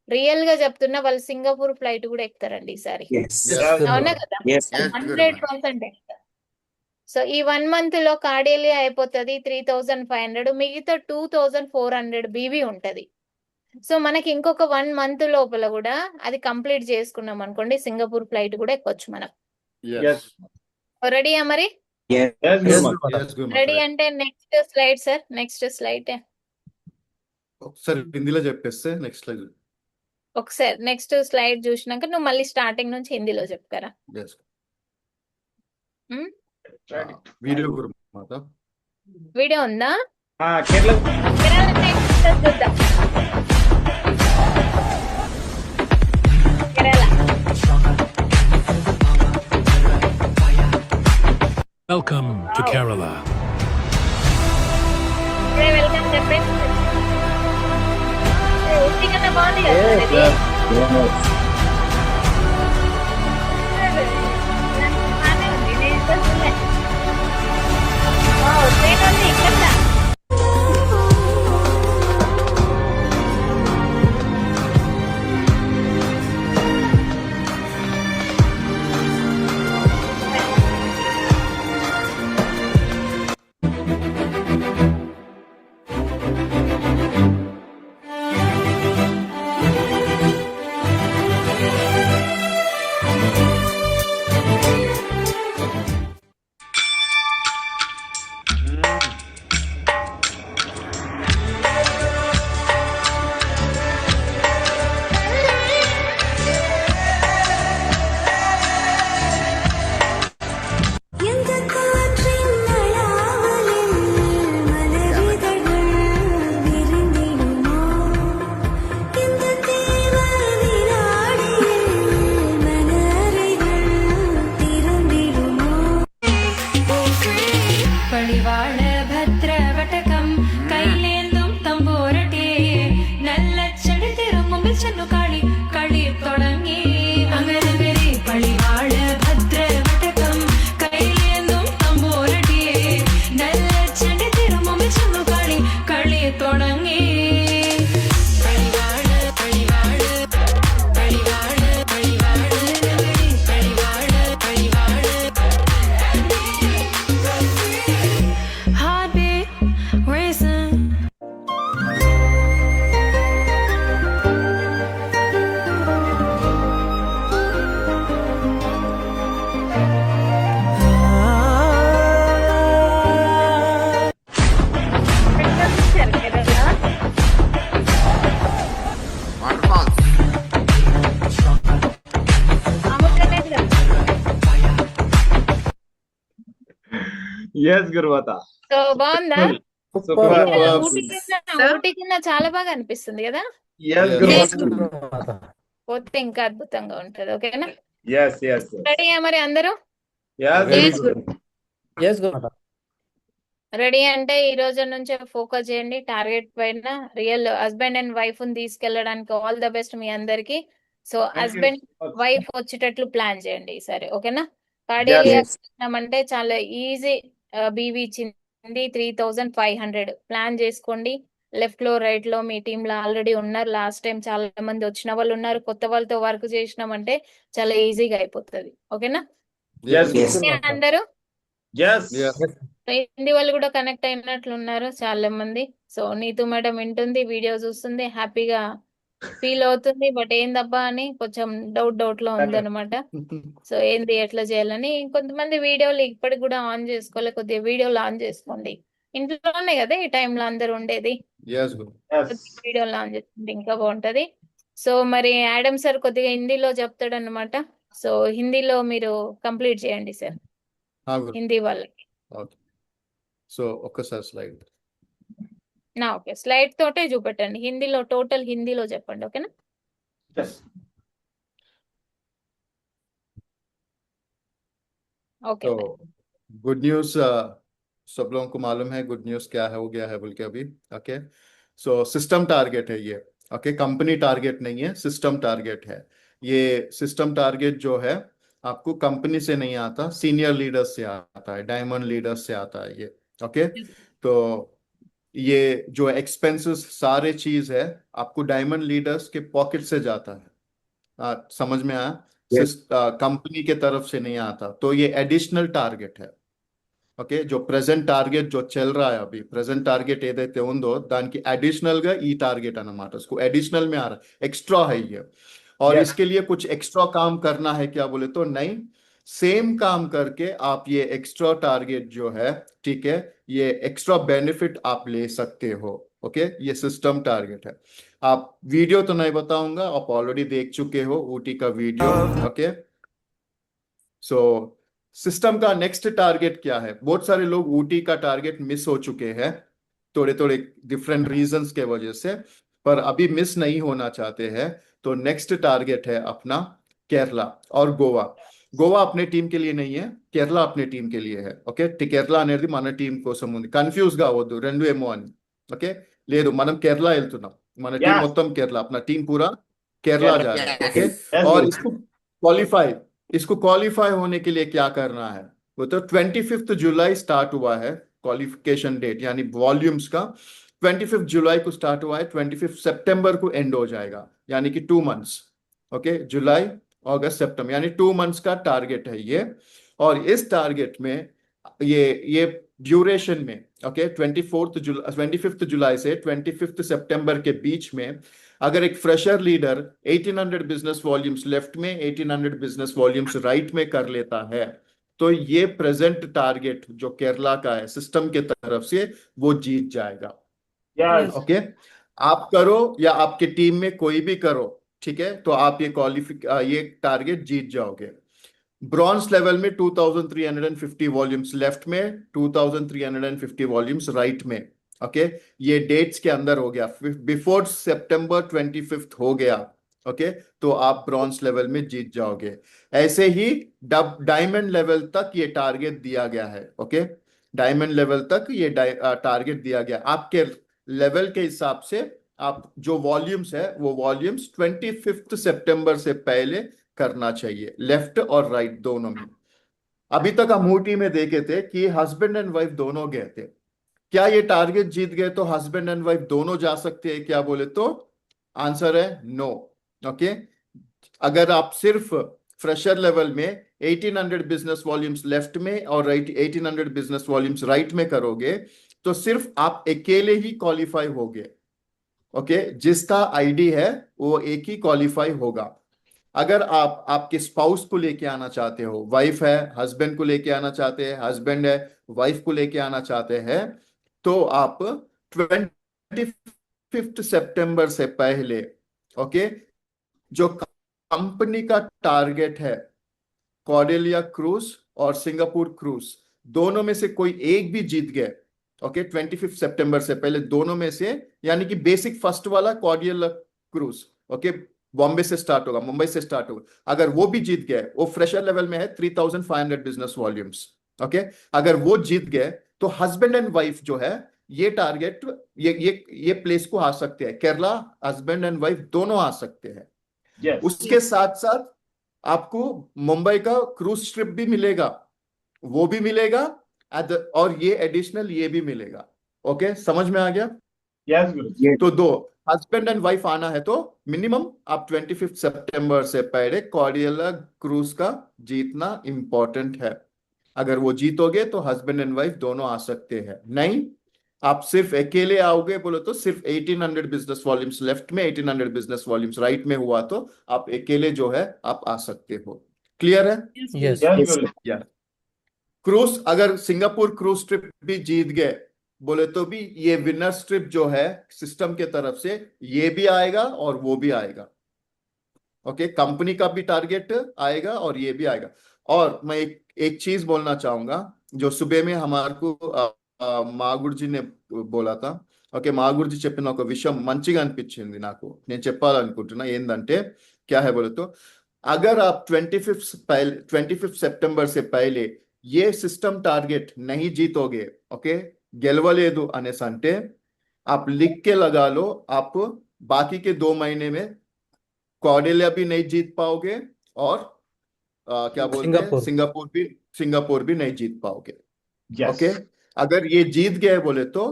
రియల్ గా చెప్తున్నా వాళ్ళు సింగపూర్ ఫ్లైట్ కూడా ఎక్కుతారండి ఈసారి. Yes. అవునా కదా? Yes, గురుమాత. 100% ఎక్కుతారు. సో ఈ 1 మంత్ లో కార్డియలీ అయిపోతుంది 3500, మిగతా 2400 బీవీ ఉంటది. సో మనకి ఇంకొక 1 మంత్ లోపల కూడా అది కంప్లీట్ చేసుకున్నాం అనుకోండి, సింగపూర్ ఫ్లైట్ కూడా ఎక్కొచ్చు మనం. Yes. రెడీయా మరి? Yes, Yes, Gurumata. Gurumata. Yes, Gurumata. Ready అంటే next slide sir. Next slide ఒకసారి హిందీలో చెప్పేస్తే నెక్స్ట్ స్లైడ్. ఒకసారి నెక్స్ట్ స్లైడ్ చూసినాక నువ్వు మళ్ళీ స్టార్టింగ్ నుంచి హిందీలో చెప్తారా? Yes. Hmm? Video Gurumata. Video ఉందా? Kerala. కేరళ next చూద్దాం. Kerala. Welcome to Kerala. Welcome చెప్పండి. ఉట్టి కన్నా బాగుంది కదా సార్ ఇది? బానే ఉంది. నేను ఇంకా చూడలే. ఓ, ట్రైన్ ఉంది ఇక్కడ. எந்த காற்றின் நடாவலில் மலரிதழ்கள் விரிந்திடுமோ இந்த தேவனிலாடியில் மலரிகள் திறந்திடுமோ பழிவாழ பத்ரவட்டகம் கையிலேந்தும் தம்போரட்டே நல்ல செடி திரும்பும் சென்னு காளி களி தொடங்கி அங்கனவரே பழிவாழ பத்ரவட்டகம் கையிலேந்தும் தம்போரட்டே நல்ல செடி திரும்பும் சென்னு காளி களி தொடங்கி பழிவாழ பழிவாழ பழிவாழ பழிவாழ பழிவாழ பழிவாழ heartbeat racing. ఎక్కడ చూశారు కేరళ? Waterfalls. అమ్మకలేదు కదా. ఎస్ గురుమాత. సో బాగుందా? సూపర్. ఊటీ కింద చాలా బాగా అనిపిస్తుంది కదా. Yes Yes. గురుమాత. పోతే ఇంకా అద్భుతంగా ఉంటది. ఓకేనా? ఎస్ ఎస్ రెడీయా మరి అందరూ? Yes yes గురుమాత. రెడీ అంటే ఈ రోజు నుంచే ఫోకస్ చేయండి టార్గెట్ పైన. రియల్ హస్బెండ్ అండ్ వైఫ్ ని తీసుకెళ్ళడానికి ఆల్ ద బెస్ట్ మీ అందరికి. సో హస్బెండ్ వైఫ్ వచ్చేటట్లు ప్లాన్ చేయండి ఈసారి. ఓకేనా? కార్డియాక్ అంటే చాలా ఈజీ. బీవీ ఇచ్చింది 3500 ప్లాన్ చేసుకోండి. లెఫ్ట్ లో రైట్ లో మీ టీమ్ లో ఆల్రెడీ ఉన్నారు. లాస్ట్ టైం చాలా మంది వచ్చిన వాళ్ళు ఉన్నారు. కొత్త వాళ్ళతో వర్క్ చేసినామంటే చాలా ఈజీగా అయిపోతుంది. ఓకేనా? ఎస్ అందరూ ఎస్ Yeah. హిందీ వాళ్ళు కూడా కనెక్ట్ అయినట్లు ఉన్నారు చాలా మంది. సో నీతు మేడం వింటుంది, వీడియో చూస్తుంది, హ్యాపీగా ఫీల్ అవుతుంది. బట్ ఏందబ్బా అని కొంచెం డౌట్ లో ఉందన్నమాట. సో ఏంది ఎట్లా చేయాలని కొంతమంది వీడియోలు ఇప్పటికి కూడా ఆన్ చేసుకోవాలి. కొద్దిగా వీడియోలు ఆన్ చేసుకోండి. ఇంట్లోనే కదా ఈ టైంలో అందరు ఉండేది. Yes, Guru. ఎస్ వీడియోలు ఆన్ చేసుకుంటే ఇంకా బాగుంటది. సో మరి యాడమ్ సార్ కొద్దిగా హిందీలో చెప్తాడు అనమాట. సో హిందీలో మీరు కంప్లీట్ చేయండి సార్, हाँ गुरु. హిందీ వాళ్ళకి. ఓకే. సో ఒక్కసారి స్లైడ్. ఓకే, స్లైడ్ తోటే చూపెట్టండి. హిందీలో టోటల్ హిందీలో చెప్పండి. ఓకేనా? ఎస్ ఓకే तो गुड न्यूज़ सब लोगों को मालूम है गुड न्यूज़ क्या है, हो गया है बोल के अभी. ओके. सो सिस्टम टारगेट है ये. ओके. कंपनी टारगेट नहीं है, सिस्टम टारगेट है. ये सिस्टम टारगेट जो है आपको कंपनी से नहीं आता, सीनियर लीडर्स से आता है, डायमंड लीडर्स से आता है ये. ओके. तो ये जो एक्सपेंसेस सारे चीज है आपको डायमंड लीडर्स के पॉकेट से जाता है. समझ में आया? कंपनी के तरफ से नहीं आता. तो ये एडिशनल टारगेट है. ఓకే. जो ప్రెసెంట్ టార్గెట్ जो चल रहा है अभी, ప్రెసెంట్ టార్గెట్ ఏదైతే ఉందో దానికి అడిషనల్ గా ఈ టార్గెట్ అన్నమాట. इसको एडिशनल में आ रहा है, एक्स्ट्रा है ये. और Yeah. इसके लिए कुछ एक्स्ट्रा काम करना है क्या बोले तो नहीं, सेम काम करके आप ये एक्स्ट्रा टारगेट जो है, ठीक है, ये एक्स्ट्रा बेनिफिट आप ले सकते हो. ओके. ये सिस्टम टारगेट है. आप वीडियो तो नहीं बताऊंगा, आप ऑलरेडी देख चुके हो ऊटी का वीडियो. ओके. सो सिस्टम का नेक्स्ट टारगेट क्या है? बहुत सारे लोग ऊटी का टारगेट मिस हो चुके हैं थोड़े थोड़े डिफरेंट रीजंस के वजह से, पर अभी मिस नहीं होना चाहते हैं. तो नेक्स्ट टारगेट है अपना केरला और गोवा. गोवा अपने टीम के लिए नहीं है, केरला अपने टीम के लिए है. ఓకే. కేరళ అనేది మన టీం కోసం ఉంది. కన్ఫ్యూజ్ కావద్దు రెండు ఏమో అని. ఓకే. లేదు, మనం కేరళ వెళ్తున్నాం. మన టీం Yeah. మొత్తం కేరళ, अपना टीम पूरा केरला Yes. जा रहा है, Yes. ओके। Yes, और Guru. इसको क्वालिफाई होने के लिए क्या करना है, वो तो 25 जुलाई स्टार्ट हुआ है क्वालिफिकेशन डेट, यानी वॉल्यूम्स का 25 जुलाई को स्टार्ट हुआ है, 25 सितंबर को एंड हो जाएगा, यानी कि 2 मंथ्स, ओके। जुलाई, अगस्त, सितंबर, यानी 2 मंथ्स का टारगेट है ये। और इस टारगेट में ये ड्यूरेशन में, ओके, 25 जुलाई से 25 सितंबर के बीच में अगर एक fresher leader 1800 business volumes left में, 1800 बिजनेस वॉल्यूम्स राइट में कर लेता है, तो ये प्रेजेंट टारगेट जो केरला का है सिस्टम के तरफ से, वो जीत जाएगा, Yes. ओके। आप करो या आपके टीम में कोई भी करो, ठीक है, तो आप ये टारगेट जीत जाओगे। ब्रॉन्ज लेवल में 2350 वॉल्यूम्स लेफ्ट में, 2350 वॉल्यूम्स राइट में, ओके। ये डेट्स के अंदर हो गया, बिफोर सितंबर 25 हो गया, ओके, तो आप ब्रॉन्ज लेवल में जीत जाओगे। ऐसे ही डायमंड लेवल तक ये टारगेट दिया गया है, ओके। डायमंड लेवल तक ये टारगेट दिया गया, आपके लेवल के हिसाब से आप जो वॉल्यूम्स है वो वॉल्यूम्स 25 सितंबर से पहले करना चाहिए, लेफ्ट और राइट दोनों में। अभी तक हम ऊटी में देखे थे कि हस्बैंड एंड वाइफ दोनों गए थे, क्या ये टारगेट जीत गए तो हस्बैंड एंड वाइफ दोनों जा सकते हैं क्या, बोले तो आंसर है नो, ओके। अगर आप सिर्फ फ्रेशर लेवल में 1800 बिजनेस वॉल्यूम्स लेफ्ट में और 1800 बिजनेस वॉल्यूम्स राइट में करोगे तो सिर्फ आप अकेले ही क्वालिफाई होगे, ओके। जिसका आईडी है वो एक ही क्वालिफाई होगा। अगर आप आपके स्पाउस को लेके आना चाहते हो, वाइफ है हस्बैंड को लेके आना चाहते हैं, हस्बैंड है वाइफ को लेके आना चाहते हैं, तो आप 25 सितंबर से पहले, ओके, जो कंपनी का टारगेट है कॉर्डेलिया क्रूज और सिंगापुर क्रूज, दोनों में से कोई एक भी जीत गए, ओके, 25 सितंबर से पहले दोनों में से, यानी कि बेसिक फर्स्ट वाला कॉर्डियल क्रूज, ओके, बॉम्बे से स्टार्ट होगा, मुंबई से स्टार्ट होगा, अगर वो भी जीत गए, वो फ्रेशर लेवल में है 3500 बिजनेस वॉल्यूम्स, ओके, अगर वो जीत गए तो हस्बैंड एंड वाइफ जो है ये टारगेट ये प्लेस को आ सकते हैं, केरला हस्बैंड एंड वाइफ दोनों आ सकते हैं। Yes. उसके साथ साथ आपको मुंबई का क्रूज ट्रिप भी मिलेगा, वो भी मिलेगा, और ये एडिशनल ये भी मिलेगा, ओके, समझ में आ गया। Yes, Guru. तो दो हस्बैंड एंड वाइफ आना है तो मिनिमम आप 25 सितंबर से पहले कॉर्डियला क्रूज का जीतना इंपॉर्टेंट है। अगर वो जीतोगे तो हस्बैंड एंड वाइफ दोनों आ सकते हैं, नहीं आप सिर्फ अकेले आओगे बोलो तो सिर्फ 1800 बिजनेस वॉल्यूम्स लेफ्ट में, 1800 बिजनेस वॉल्यूम्स राइट में हुआ तो आप अकेले जो है आप आ सकते हो। क्लियर है। Yes Yes, Guru. क्रूज अगर सिंगापुर क्रूज ट्रिप भी जीत गए बोले तो भी ये विनर्स ट्रिप जो है सिस्टम के तरफ से ये भी आएगा और वो भी आएगा, ओके, कंपनी का भी टारगेट आएगा और ये भी आएगा। और मैं एक चीज बोलना चाहूंगा जो सुबह में हमारे को మాగుర్జీ ने बोला था, ఓకే, మాగుర్జీ చెప్పిన ఒక విషయం మంచిగా అనిపించింది నాకు, నేను చెప్పాలనుకుంటున్నా ఏందంటే क्या है बोले तो अगर आप 25 सितंबर से पहले ये सिस्टम टारगेट नहीं जीतोगे, ओके, గెలవలేదు అనేసి అంటే आप लिख के लगा लो, आप बाकी के 2 महीने में कॉर्डेलिया भी नहीं जीत पाओगे और क्या बोलते हैं सिंगापुर भी नहीं जीत पाओगे, Yes. ओके। अगर ये जीत गए बोले तो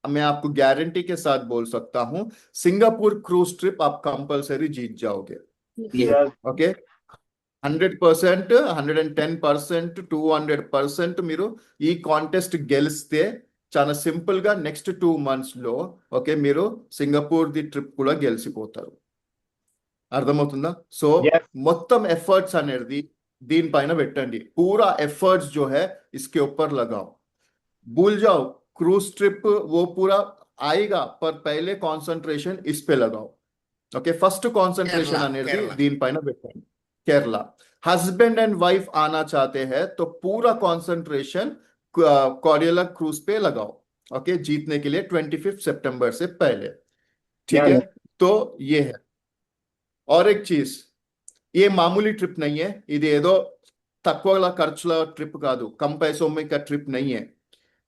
मैं आपको गारंटी के साथ बोल सकता हूं सिंगापुर क्रूज ट्रिप आप कंपलसरी जीत जाओगे, Yes. ఓకే। 100%, 110%, 200% మీరు ఈ కాంటెస్ట్ గెలిస్తే చాలా సింపుల్ గా నెక్స్ట్ 2 months లో, ఓకే, మీరు సింగపూర్ ది ట్రిప్ కూడా గెలిచిపోతారు, అర్థమవుతుందా। So Yes. మొత్తం ఎఫర్ట్స్ అనేది దీనిపైన పెట్టండి, पूरा एफर्ट्स जो है इसके ऊपर लगाओ, भूल जाओ क्रूज ट्रिप वो पूरा आएगा पर पहले कंसंट्रेशन इस पे लगाओ, ఓకే। ఫస్ట్ కాన్సంట్రేషన్ అనేది దీనిపైన పెట్టండి। केरला हस्बैंड एंड वाइफ आना चाहते हैं तो पूरा कंसंट्रेशन कॉर्डियला क्रूज पे लगाओ, ओके, जीतने के लिए 25 सितंबर से पहले, ठीक है। तो ये है। और एक चीज, ये मामूली ट्रिप नहीं है, ఇది ఏదో తక్కువ ఖర్చుల ట్రిప్ కాదు, कम पैसों में का ट्रिप नहीं है।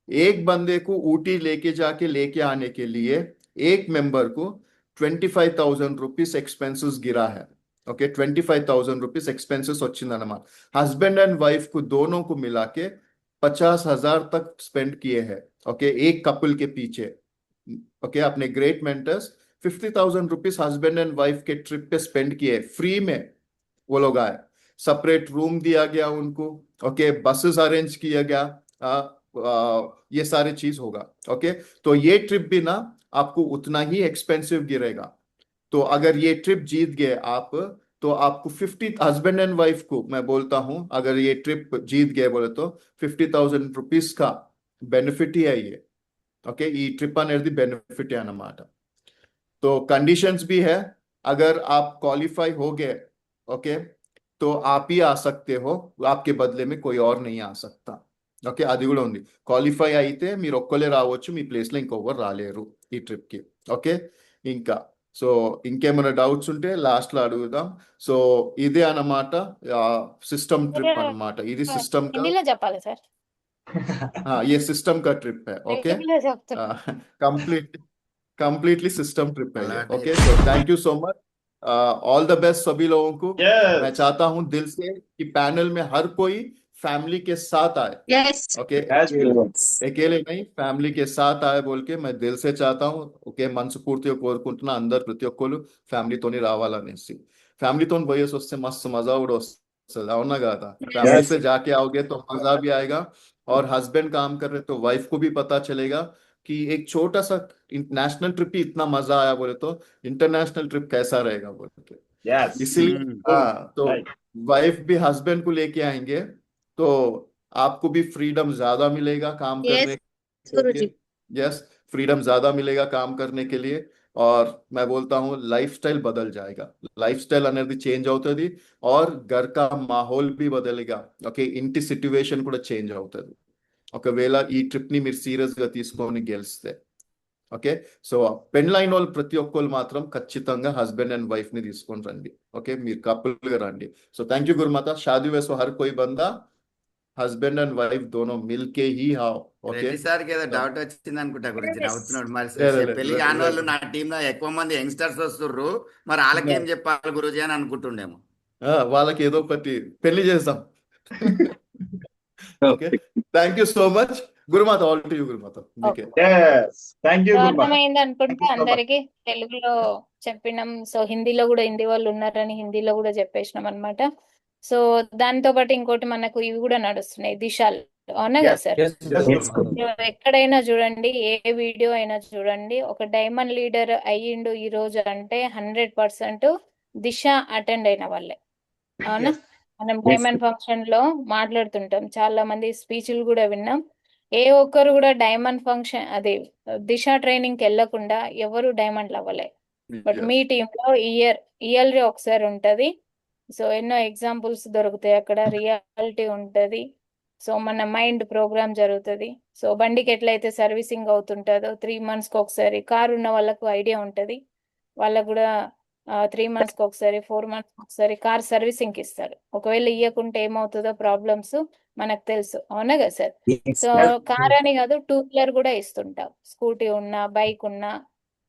एक बंदे को ऊटी लेके जाके लेके आने के लिए एक मेंबर को 25,000 rupees expenses गिरा है. ओके 25,000 rupees expenses వచ్చిందన్నమాట. हस्बैंड एंड वाइफ को दोनों को मिला के 50,000 तक स्पेंड किए हैं. ओके एक कपल के पीछे. ओके अपने great mentors 50,000 rupees husband and wife के ट्रिप पे स्पेंड किए फ्री में. वो लोग आए, सेपरेट रूम दिया गया उनको. ओके बसेस अरेंज किया गया. ये सारी चीज होगा. ओके तो ये ट्रिप भी ना आपको उतना ही एक्सपेंसिव गिरेगा. तो अगर ये ट्रिप जीत गए आप, तो आपको 50 हस्बैंड एंड वाइफ को मैं बोलता हूं, अगर ये ट्रिप जीत गए बोले तो 50,000 rupees का बेनिफिट ही है ये. ఓకే ఈ ట్రిప్ అనేది బెనిఫిట్ అన్నమాట. तो कंडीशंस भी है, अगर आप क्वालिफाई हो गए ओके तो आप ही आ सकते हो, आपके बदले में कोई और नहीं आ सकता. ఓకే అది కూడా ఉంది. క్వాలిఫై అయితే మీరు ఒక్కలే రావచ్చు, మీ ప్లేస్లో ఇంకొకరు రాలేరు ఈ ట్రిప్కి. ఓకే ఇంకా సో ఇంకేమైనా డౌట్స్ ఉంటే లాస్ట్లో అడుగుదాం. సో ఇదే అన్నమాట సిస్టమ్ ట్రిప్ అన్నమాట. ఇది సిస్టమ్ కా హిందీలో చెప్పాలి సార్. ये सिस्टम का ट्रिप है. ओके తెలుగులో చెప్తున్నా. कंप्लीटली सिस्टम ट्रिप है ये. Alright. Okay so thank you so much. All the best सभी लोगों को. मैं Yes. चाहता हूं दिल से कि पैनल में हर कोई फैमिली के साथ आए. Yes. Okay Yes, Guru. अकेले नहीं, ఫ్యామిలీ के साथ आए बोल के मैं दिल से चाहता हूँ. ఓకే మనస్ఫూర్తిగా కోరుకుంటున్నా అందరు ప్రతి ఒక్కరు ఫ్యామిలీతోని రావాలనేసి. ఫ్యామిలీతో పోయేసి వస్తే మస్తు మజా కూడా వస్తుంది, అవునా కదా? फैमिली से जाके आओगे तो मजा भी आएगा, और हस्बैंड काम कर रहे तो वाइफ को भी पता चलेगा कि एक छोटा सा नेशनल ट्रिप ही इतना मजा आया बोले तो इंटरनेशनल ट्रिप कैसा रहेगा बोल के. Yes. इसीलिए हाँ तो Right. वाइफ भी हस्बैंड को लेके आएंगे तो आपको भी फ्रीडम ज्यादा मिलेगा काम करने गुरुजी. यस फ्रीडम ज्यादा मिलेगा काम करने के लिए. और मैं बोलता हूँ लाइफस्टाइल बदल जाएगा. लाइफस्टाइल అనేది చేంజ్ అవుతుంది, और घर का माहौल भी बदलेगा. ఓకే ఇంటి సిట్యువేషన్ కూడా చేంజ్ అవుతుంది ఒకవేళ ఈ ట్రిప్ ని మీరు సీరియస్ గా తీసుకొని గెలిస్తే. ఓకే సో పెళ్ళైన వాళ్ళు ప్రతి ఒక్కరు మాత్రం ఖచ్చితంగా హస్బैंड एंड वाइफ ని తీసుకొని రండి. ఓకే మీరు కపుల్ గా రండి. So thank you Gurumata. शादी में सो हर कोई बंदा हस्बैंड एंड वाइफ दोनों मिलके ही आओ. ओके రెడ్డి సార్కి ఏదో డౌట్ వచ్చింది అనుకుంటా గురించి నవ్వుతున్నాడు. మరి లేదు, పెళ్లి లేదు, కాని వాళ్ళు లేదు. నా టీంలో ఎక్కువ మంది యంగ్స్టర్స్ వస్తుర్రు, మరి వాళ్ళకి ఏం చెప్పాలి గురూజీ అని అనుకుంటుండేమో. వాళ్ళకి ఏదో ఒకటి పెళ్లి చేస్తాం. Okay thank you so much Gurumata. All to you Gurumata. మీకే Yes. Thank you, so Guru. అర్థమైంది అనుకుంటా Thank you so much. అందరికి. తెలుగులో చెప్పినాం, సో హిందీలో కూడా హిందీ వాళ్ళు ఉన్నారని హిందీలో కూడా చెప్పేసినాం అన్నమాట. సో దాంతో పాటు ఇంకోటి మనకు ఇవి కూడా నడుస్తున్నాయి, దిశాలు, అవునా కదా Yes. సార్? Yes, సో ఎక్కడైనా చూడండి, ఏ వీడియో అయినా చూడండి, ఒక డైమండ్ లీడర్ అయ్యిండు ఈ రోజు అంటే 100% దిశ అటెండ్ అయిన వాళ్ళే, అవునా? మనం డైమండ్ ఫంక్షన్ లో మాట్లాడుతుంటాం, చాలా మంది స్పీచ్లు కూడా విన్నాం. ఏ ఒక్కరు కూడా డైమండ్ ఫంక్షన్ అది దిశ ట్రైనింగ్ కి వెళ్ళకుండా ఎవరు డైమండ్ అవ్వలే. బట్ మీ టీంలో ఇయర్లీ ఒకసారి ఉంటది. సో ఎన్నో ఎగ్జాంపుల్స్ దొరుకుతాయి అక్కడ, రియాలిటీ ఉంటది. సో మన మైండ్ ప్రోగ్రామ్ జరుగుతుంది. సో బండికి ఎట్లయితే సర్వీసింగ్ అవుతుంటుందో 3 months కి ఒకసారి, కారు ఉన్న వాళ్ళకు ఐడియా ఉంటది, వాళ్ళకు కూడా 3 months కి ఒకసారి 4 months కి ఒకసారి కార్ సర్వీసింగ్ కి ఇస్తారు. ఒకవేళ ఇవ్వకుంటే ఏమవుతుందో ప్రాబ్లమ్స్ మనకు తెలుసు, అవునా కదా సార్? సో కార్ అని కాదు, 2-wheeler కూడా ఇస్తుంటాం, స్కూటీ ఉన్నా బైక్ ఉన్నా.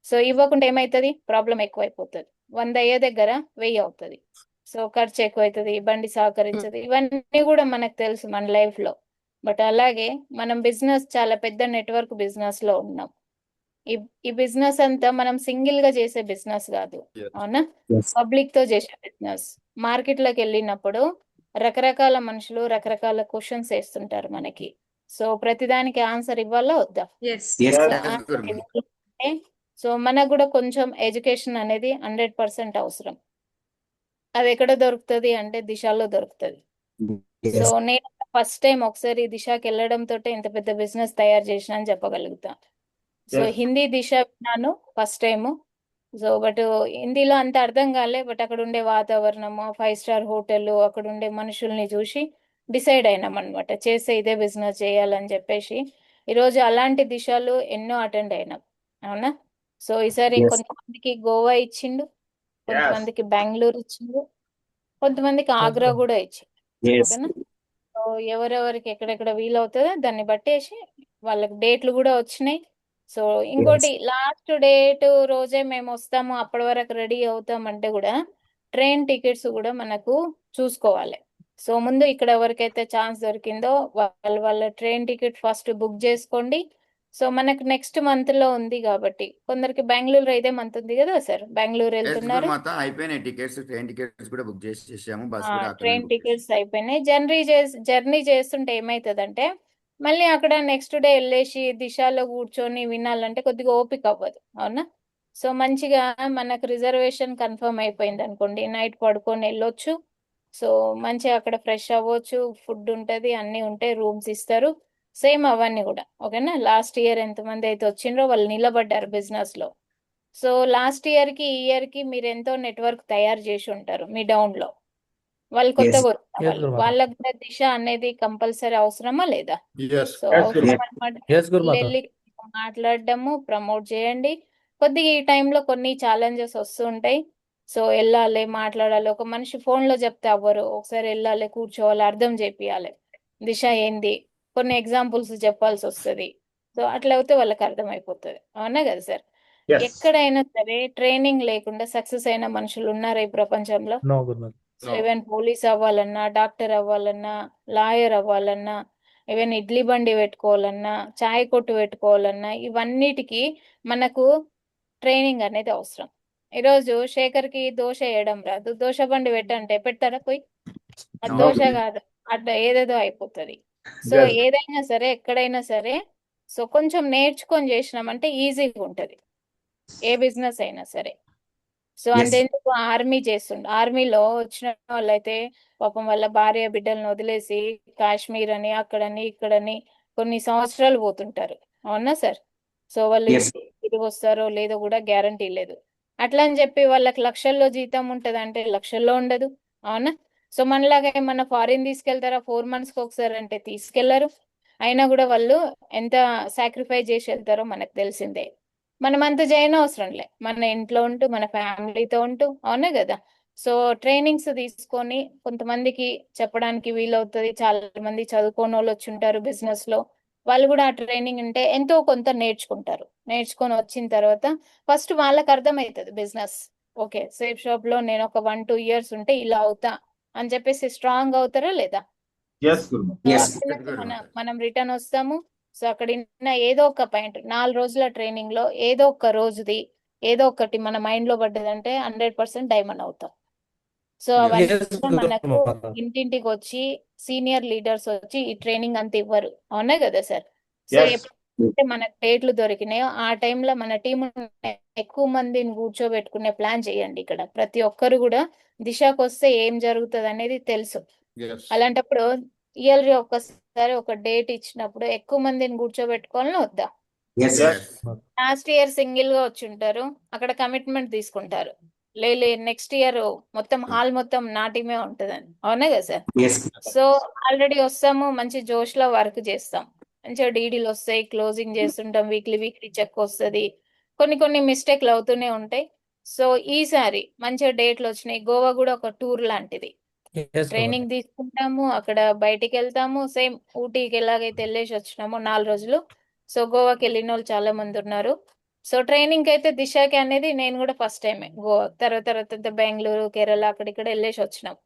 సో ఇవ్వకుంటే ఏమైతుంది, ప్రాబ్లం ఎక్కువైపోతుంది. 100 అయ్యే దగ్గర 1000 అవుతుంది. సో ఖర్చు ఎక్కువైతుంది, బండి సహకరించదు, ఇవన్నీ కూడా మనకు తెలుసు మన లైఫ్ లో. బట్ అలాగే మనం బిజినెస్ చాలా పెద్ద నెట్వర్క్ బిజినెస్ లో ఉన్నాం. ఈ బిజినెస్ అంతా మనం సింగిల్ గా చేసే బిజినెస్ కాదు, Yes. అవునా? పబ్లిక్ తో చేసే బిజినెస్. మార్కెట్ లోకి వెళ్ళినప్పుడు రకరకాల మనుషులు రకరకాల క్వశ్చన్స్ వేస్తుంటారు మనకి. సో ప్రతిదానికి ఆన్సర్ ఇవ్వాలా వద్దా? Yes. Yes. ఆన్సర్ ఇవ్వాలంటే సో మనకు కూడా కొంచెం ఎడ్యుకేషన్ అనేది 100% అవసరం. అది ఎక్కడ దొరుకుతుంది అంటే దిశలో దొరుకుతుంది. సో నేను ఫస్ట్ టైం ఒకసారి దిశకి వెళ్ళడం తోటే ఇంత పెద్ద బిజినెస్ తయారు చేసిన అని చెప్పగలుగుతా. So Yes. హిందీ దిశ విన్నాను ఫస్ట్ టైం. సో బట్ హిందీలో అంత అర్థం కాలే. బట్ అక్కడ ఉండే వాతావరణము, 5-star హోటల్, అక్కడ ఉండే మనుషుల్ని చూసి డిసైడ్ అయినాం అనమాట, చేస్తే ఇదే బిజినెస్ చేయాలని చెప్పేసి. ఈరోజు అలాంటి దిశలు ఎన్నో అటెండ్ అయినాం, అవునా? సో ఈసారి కొంతమందికి గోవా ఇచ్చిండు, కొంతమందికి బెంగళూరు ఇచ్చిండు, కొంతమందికి ఆగ్రా కూడా ఇచ్చిండు, ఓకేనా? సో ఎవరెవరికి ఎక్కడెక్కడ వీలవుతుందో దాన్ని బట్టేసి వాళ్ళకి డేట్లు కూడా వచ్చినాయి. సో ఇంకోటి లాస్ట్ డేట్ రోజే మేము వస్తాము అప్పటి వరకు రెడీ అవుతాం అంటే కూడా ట్రైన్ టికెట్స్ కూడా మనకు చూసుకోవాలి. సో ముందు ఇక్కడ ఎవరికైతే ఛాన్స్ దొరికిందో వాళ్ళ ట్రైన్ టికెట్ ఫస్ట్ బుక్ చేసుకోండి. సో మనకు నెక్స్ట్ మంత్ లో ఉంది కాబట్టి కొందరికి బెంగళూరు ఇదే మంత్ ఉంది కదా సార్, బెంగళూరు వెళ్తున్నారు. మొత్తం అయిపోయినాయి టికెట్స్, ట్రైన్ టికెట్స్ కూడా బుక్ చేసేసాము, బస్ కూడా అక్కడ ట్రైన్ book టికెట్స్ అయిపోయినాయి. జర్నీ చేస్తుంటే ఏమవుతుందంటే మళ్ళీ అక్కడ నెక్స్ట్ డే వెళ్ళేసి దిశలో కూర్చొని వినాలంటే కొద్దిగా ఓపిక అవ్వదు, అవునా? సో మంచిగా మనకు రిజర్వేషన్ కన్ఫర్మ్ అయిపోయింది అనుకోండి, నైట్ పడుకొని వెళ్ళొచ్చు. సో మంచిగా అక్కడ ఫ్రెష్ అవ్వచ్చు, ఫుడ్ ఉంటుంది, అన్నీ ఉంటాయి, రూమ్స్ ఇస్తారు. సేమ్ అవన్నీ కూడా ఓకేనా. లాస్ట్ ఇయర్ ఎంతమంది అయితే వచ్చిండ్రో వాళ్ళు నిలబడ్డారు బిజినెస్ లో. సో లాస్ట్ ఇయర్ కి ఈ ఇయర్ కి మీరు ఎంతో నెట్వర్క్ తయారు చేసి ఉంటారు మీ డౌన్ లో. వాళ్ళు కొత్తగా వచ్చిన వాళ్ళు, గురుమాత. వాళ్ళకి కూడా దిశ అనేది కంపల్సరీ అవసరమా లేదా? Yes. సో Yes, అవసరం గురుమాత. అనమాట. Yes, గురుమాత. వెళ్ళి మాట్లాడడము, ప్రమోట్ చేయండి. కొద్దిగా ఈ టైంలో కొన్ని ఛాలెంజెస్ వస్తూ ఉంటాయి. సో వెళ్ళాలి, మాట్లాడాలి. ఒక మనిషి phone లో చెప్తే అవ్వరు, ఒకసారి వెళ్ళాలి, కూర్చోవాలి, అర్థం చేపియాలి దిశ ఏంది, కొన్ని ఎగ్జాంపుల్స్ చెప్పాల్సి వస్తుంది. సో అట్లా అయితే వాళ్ళకి అర్థమైపోతుంది, అవునా కదా సార్? Yes. ఎక్కడైనా సరే ట్రైనింగ్ లేకుండా సక్సెస్ అయిన మనుషులు ఉన్నారా ఈ ప్రపంచంలో? నో గురుమాత. No. ఈవెన్ పోలీస్ అవ్వాలన్నా, డాక్టర్ అవ్వాలన్నా, లాయర్ అవ్వాలన్నా, ఈవెన్ ఇడ్లీ బండి పెట్టుకోవాలన్నా, చాయ్ కొట్టు పెట్టుకోవాలన్నా, ఇవన్నిటికీ మనకు ట్రైనింగ్ అనేది అవసరం. ఈరోజు శేఖర్కి దోశ వేయడం రాదు, దోశ బండి పెట్టంటే పెడతారా పోయి? అది No. దోశ కాదు, అట్లా ఏదేదో అయిపోతుంది. So Yes. ఏదైనా సరే ఎక్కడైనా సరే సో కొంచెం నేర్చుకొని చేసినామంటే ఈజీగా ఉంటుంది ఏ బిజినెస్ అయినా సరే. సో అంతెందుకు ఆర్మీ చేస్తుండే, ఆర్మీలో వచ్చిన వాళ్ళైతే పాపం వాళ్ళ భార్య బిడ్డలను వదిలేసి కాశ్మీర్ అని అక్కడని ఇక్కడని కొన్ని సంవత్సరాలు పోతుంటారు, అవునా సార్? సో వాళ్ళు తిరిగి వస్తారో లేదో కూడా గ్యారంటీ లేదు. అట్లా అని చెప్పి వాళ్ళకి లక్షల్లో జీతం ఉంటది అంటే లక్షల్లో ఉండదు, అవునా? సో మనలాగా ఏమన్నా ఫారిన్ తీసుకెళ్తారా 4 months కి ఒకసారి అంటే తీసుకెళ్లరు. అయినా కూడా వాళ్ళు ఎంత సాక్రిఫైస్ చేసి వెళ్తారో మనకు తెలిసిందే. మనం అంత చేయని అవసరం లే, మన ఇంట్లో ఉంటూ మన ఫ్యామిలీతో ఉంటూ, అవునా కదా? సో ట్రైనింగ్స్ తీసుకొని కొంతమందికి చెప్పడానికి వీలవుతుంది. చాలా మంది చదువుకోని వాళ్ళు వచ్చి ఉంటారు బిజినెస్ లో, వాళ్ళు కూడా ఆ ట్రైనింగ్ ఉంటే ఎంతో కొంత నేర్చుకుంటారు. నేర్చుకొని వచ్చిన తర్వాత ఫస్ట్ వాళ్ళకి అర్థమవుతుంది బిజినెస్. ఓకే, సేఫ్ షాప్ లో నేను ఒక 1-2 years ఉంటే ఇలా అవుతా అని చెప్పేసి స్ట్రాంగ్ అవుతారా లేదా? Yes, గురుమాత. So Yes. అక్కడ మనం రిటర్న్ వస్తాము. సో అక్కడ ఉన్న ఏదో ఒక పాయింట్ 4 రోజుల ట్రైనింగ్ లో ఏదో ఒక రోజుది ఏదో ఒకటి మన మైండ్ లో పడ్డదంటే 100% డైమండ్ అవుతాం. సో అవన్నీ Yes, మనకు గురుమాత. ఇంటింటికి వచ్చి సీనియర్ లీడర్స్ వచ్చి ఈ ట్రైనింగ్ అంత ఇవ్వరు, అవునా కదా సార్? So Yes. ఎప్పుడైతే మనకు డేట్లు దొరికినాయో ఆ టైంలో మన టీం ఎక్కువ మందిని కూర్చోబెట్టుకునే ప్లాన్ చేయండి. ఇక్కడ ప్రతి ఒక్కరు కూడా దిశకు వస్తే ఏం జరుగుతుంది అనేది తెలుసు. Yes. అలాంటప్పుడు ఇయర్లీ ఒక్కసారి ఒక డేట్ ఇచ్చినప్పుడు ఎక్కువ మందిని కూర్చోబెట్టుకోవాలని వద్దా? Yes. లాస్ట్ ఇయర్ సింగిల్ గా వచ్చి ఉంటారు, అక్కడ కమిట్మెంట్ తీసుకుంటారు, లేలే నెక్స్ట్ ఇయర్ మొత్తం హాల్ మొత్తం నా టీమే ఉంటుందని, అవునా కదా సార్? Yes. సో ఆల్రెడీ వస్తాము, మంచి జోష్ లో వర్క్ చేస్తాం, మంచిగా డీడీలు వస్తాయి, క్లోజింగ్ చేస్తుంటాం, వీక్లీ చెక్ వస్తుంది, కొన్ని మిస్టేక్లు అవుతూనే ఉంటాయి. సో ఈసారి మంచిగా డేట్లు వచ్చినాయి. గోవా కూడా ఒక టూర్ లాంటిది, Yes, గురుమాత. ట్రైనింగ్ తీసుకుంటాము, అక్కడ బయటికి వెళ్తాము, సేమ్ ఊటీకి ఎలాగైతే వెళ్ళేసి వచ్చినామో 4 రోజులు. సో గోవాకి వెళ్ళిన వాళ్ళు చాలా మంది ఉన్నారు. సో ట్రైనింగ్ అయితే దిశకి అనేది నేను కూడా ఫస్ట్ టైమే గోవా, తర్వాత బెంగళూరు, కేరళ అక్కడిక్కడ వెళ్ళేసి వచ్చినాం.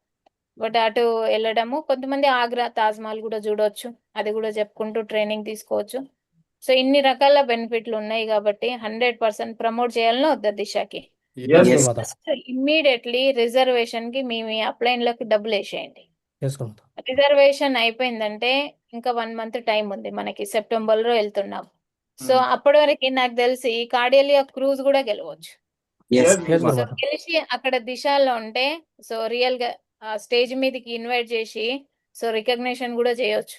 బట్ అటు వెళ్ళడము కొంతమంది ఆగ్రా తాజ్ మహల్ కూడా చూడవచ్చు, అది కూడా చెప్పుకుంటూ ట్రైనింగ్ తీసుకోవచ్చు. సో ఇన్ని రకాల బెనిఫిట్లు ఉన్నాయి కాబట్టి 100% ప్రమోట్ చేయాలని వద్దా దిశకి? Yes, Yes. గురుమాత. ఇమ్మీడియట్లీ రిజర్వేషన్ కి మీ అప్లైన్లకు డబ్బులు వేసేయండి. Yes, గురుమాత. రిజర్వేషన్ అయిపోయిందంటే ఇంకా 1 month టైం ఉంది మనకి, సెప్టెంబర్ లో వెళ్తున్నాం. సో అప్పటి వరకు నాకు తెలిసి కార్డియలియా క్రూజ్ కూడా గెలవచ్చు. Yes. Yes, so Gurumata. గెలిచి అక్కడ దిశలో ఉంటే సో రియల్ గా స్టేజ్ మీదకి ఇన్వైట్ చేసి సో రికగ్నిషన్ కూడా చేయొచ్చు,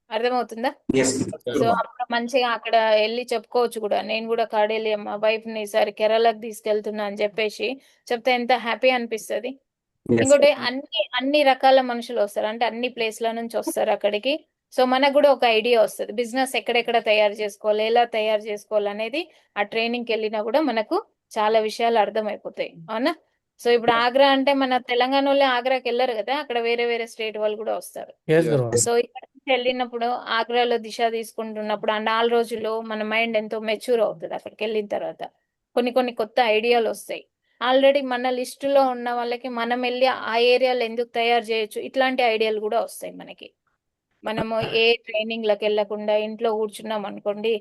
అర్థమవుతుందా? Yes. సో అప్పుడు మంచిగా అక్కడ వెళ్ళి చెప్పుకోవచ్చు కూడా, నేను కూడా కార్డియలియా మా వైఫ్ ని ఈసారి కేరళకి తీసుకెళ్తున్నా అని చెప్పేసి చెప్తే ఎంత హ్యాపీ అనిపిస్తుంది. ఇంకోటి అన్ని రకాల మనుషులు వస్తారు, అంటే అన్ని ప్లేస్ల నుంచి వస్తారు అక్కడికి. సో మనకు కూడా ఒక ఐడియా వస్తుంది బిజినెస్ ఎక్కడెక్కడ తయారు చేసుకోవాలి, ఎలా తయారు చేసుకోవాలి అనేది. ఆ ట్రైనింగ్కి వెళ్ళినా కూడా మనకు చాలా విషయాలు అర్థమైపోతాయి, అవునా? సో ఇప్పుడు ఆగ్రా అంటే మన తెలంగాణ వాళ్ళే ఆగ్రాకి వెళ్ళరు కదా, అక్కడ వేరే స్టేట్ వాళ్ళు కూడా వస్తారు. Yes, గురుమాత. సో ఇక్కడ వెళ్ళినప్పుడు ఆగ్రాలో దిశ తీసుకుంటున్నప్పుడు ఆ 4 రోజుల్లో మన మైండ్ ఎంతో మెచ్యూర్ అవుతుంది. అక్కడికి వెళ్ళిన తర్వాత కొన్ని కొత్త ఐడియాలు వస్తాయి. ఆల్రెడీ మన లిస్టులో ఉన్న వాళ్ళకి మనం వెళ్ళి ఆ ఏరియాలో ఎందుకు తయారు చేయొచ్చు, ఇట్లాంటి ఐడియాలు కూడా వస్తాయి మనకి. మనము ఏ ట్రైనింగ్లకు వెళ్ళకుండా ఇంట్లో కూర్చున్నాం అనుకోండి,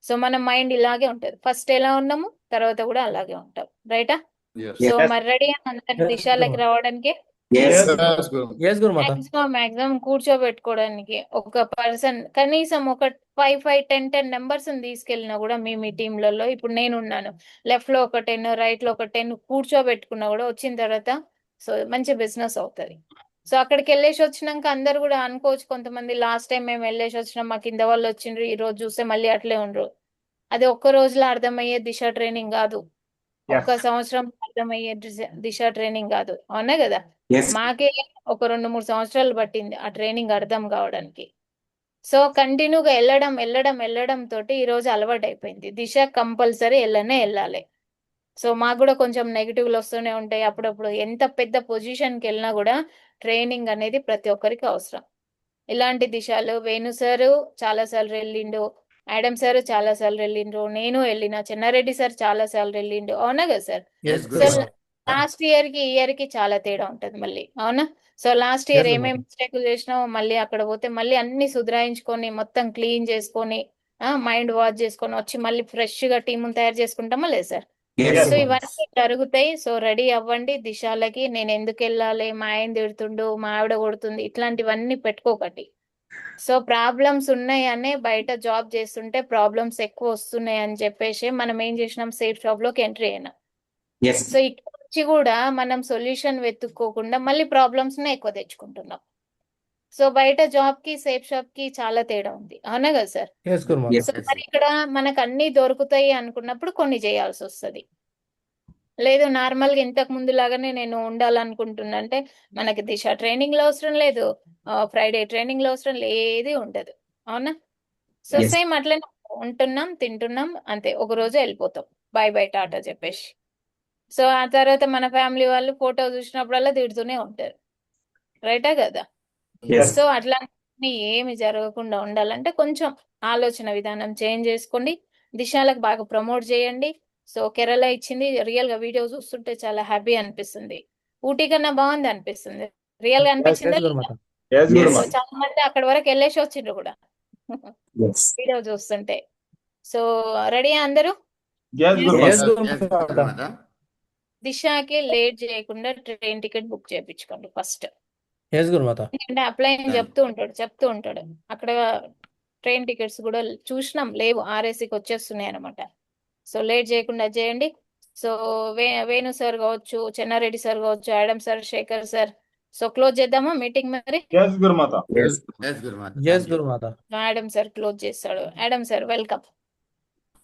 సో మన మైండ్ ఇలాగే ఉంటది. ఫస్ట్ ఎలా ఉన్నాము, తర్వాత కూడా అలాగే ఉంటాం. రైటా? Yes. So Yes. మరి రెడీ అందరి Yes, దిశలకి Guru. రావడానికి Yes. Yes, Guru. Yes Gurumata. Maximum కూర్చోబెట్టుకోవడానికి ఒక పర్సన్ కనీసం ఒక 5, 10 నెంబర్స్ తీసుకెళ్ళినా కూడా మీ టీంలలో ఇప్పుడు నేను ఉన్నాను, లెఫ్ట్ లో ఒక 10, రైట్ లో ఒక 10 కూర్చోబెట్టుకున్నా కూడా వచ్చిన తర్వాత సో మంచి బిజినెస్ అవుతుంది. సో అక్కడికి వెళ్ళేసి వచ్చినాక అందరు కూడా అనుకోవచ్చు, కొంతమంది లాస్ట్ టైం మేము వెళ్ళేసి వచ్చినాం మా కింద వాళ్ళు వచ్చిండ్రు, ఈ రోజు చూస్తే మళ్ళీ అట్లే ఉండరు. అది ఒక్క రోజులో అర్థమయ్యే దిశ ట్రైనింగ్ కాదు, ఒక్క సంవత్సరం అర్థమయ్యే దిశ ట్రైనింగ్ కాదు. అవునా కదా? Yes. మాకే ఒక 2-3 సంవత్సరాలు పట్టింది ఆ ట్రైనింగ్ అర్థం కావడానికి. సో కంటిన్యూగా వెళ్ళడం తోటి ఈ రోజు అలవాటు అయిపోయింది. దిశ కంపల్సరీ వెళ్ళాలి. సో మాకు కూడా కొంచెం నెగిటివ్లు వస్తూనే ఉంటాయి అప్పుడప్పుడు. ఎంత పెద్ద పొజిషన్కి వెళ్ళినా కూడా ట్రైనింగ్ అనేది ప్రతి ఒక్కరికి అవసరం. ఇలాంటి దిశలు వేణు సారు చాలా సార్లు వెళ్ళిండు, యాడమ్ సార్ చాలా సార్లు వెళ్ళిండ్రు, నేను వెళ్ళిన, చెన్నారెడ్డి సార్ చాలా సార్లు వెళ్ళిండు. అవునా కదా sir? Yes Good. So Gurumata. Last year కి ఈ ఇయర్ కి చాలా తేడా ఉంటది మళ్ళీ. అవునా? సో లాస్ట్ ఇయర్ Yes, ఏమేమి మిస్టేక్లు చేసినామో మళ్ళీ అక్కడ పోతే మళ్ళీ అన్ని సుధరాయించుకొని మొత్తం క్లీన్ చేసుకొని మైండ్ వాష్ చేసుకొని వచ్చి మళ్ళీ ఫ్రెష్ గా టీమ్ తయారు చేసుకుంటామా లేదు సార్? Yes. సో ఇవన్నీ జరుగుతాయి. సో రెడీ అవ్వండి దిశాలకి. నేను ఎందుకు వెళ్ళాలి, మా ఆయన తిడుతుండు, మా ఆవిడ కొడుతుంది, ఇట్లాంటివన్నీ పెట్టుకోకటి. సో ప్రాబ్లమ్స్ ఉన్నాయనే బయట జాబ్ చేస్తుంటే ప్రాబ్లమ్స్ ఎక్కువ వస్తున్నాయి అని చెప్పేసి మనం ఏం చేసినాం, సేఫ్ జాబ్ లోకి ఎంట్రీ అయినాం. Yes. సో ఇక్కడ వచ్చి కూడా మనం సొల్యూషన్ వెతుక్కోకుండా మళ్ళీ ప్రాబ్లమ్స్ నే ఎక్కువ తెచ్చుకుంటున్నాం. సో బయట జాబ్ కి సేఫ్ షాప్ కి చాలా తేడా ఉంది. అవునా కదా sir? Yes Gurumata. Yes. So మరి ఇక్కడ మనకు అన్ని దొరుకుతాయి అనుకున్నప్పుడు కొన్ని చేయాల్సి వస్తుంది. లేదు నార్మల్ గా ఇంతకు ముందు లాగానే నేను ఉండాలనుకుంటున్నా అంటే మనకి దిశ ట్రైనింగ్ లో అవసరం లేదు, ఫ్రైడే ట్రైనింగ్ లో అవసరం ఏది ఉండదు. అవునా? So Yes. సేమ్ అట్లనే ఉంటున్నాం, తింటున్నాం, అంతే. ఒక రోజు వెళ్ళిపోతాం, బై టాటా చెప్పేసి. సో ఆ తర్వాత మన ఫ్యామిలీ వాళ్ళు ఫోటో చూసినప్పుడల్లా తిడుతూనే ఉంటారు. రైటా కదా? Yes. సో అట్లాంటి ఏమి జరగకుండా ఉండాలంటే కొంచెం ఆలోచన విధానం చేంజ్ చేసుకోండి. దిశలకు బాగా ప్రమోట్ చేయండి. సో కేరళ ఇచ్చింది రియల్ గా వీడియో చూస్తుంటే చాలా హ్యాపీ అనిపిస్తుంది. ఊటీ కన్నా బాగుంది అనిపిస్తుంది. రియల్ గా అనిపించిందా? Yes Gurumata. Yes, so Guruma. చాలా మంది అక్కడ వరకు వెళ్ళేసి వచ్చిండ్రు కూడా Yes. వీడియో చూస్తుంటే. సో రెడీ అందరూ? Yes, Guruma. Yes, Yes, Gurumata. Gurumata. దిశకి లేట్ చేయకుండా ట్రైన్ టికెట్ బుక్ చేయించుకోండి ఫస్ట్. ఎస్ గురుమాత. ఎందుకంటే అప్లై అని చెప్తూ ఉంటాడు అక్కడ. ట్రైన్ టికెట్స్ కూడా చూసినాం, లేవు, ఆర్ఏసీకి వచ్చేస్తున్నాయి అనమాట. సో లేట్ చేయకుండా చేయండి. సో వేణు సార్ కావచ్చు, చెన్నారెడ్డి సార్ కావచ్చు, Adam sir, Shekhar sir, so close చేద్దామా మీటింగ్ మరి? Yes, Gurumata. Yes. Yes, Gurumata. Yes Thank you. Gurumata. Adam sir close చేస్తాడు. Adam sir welcome.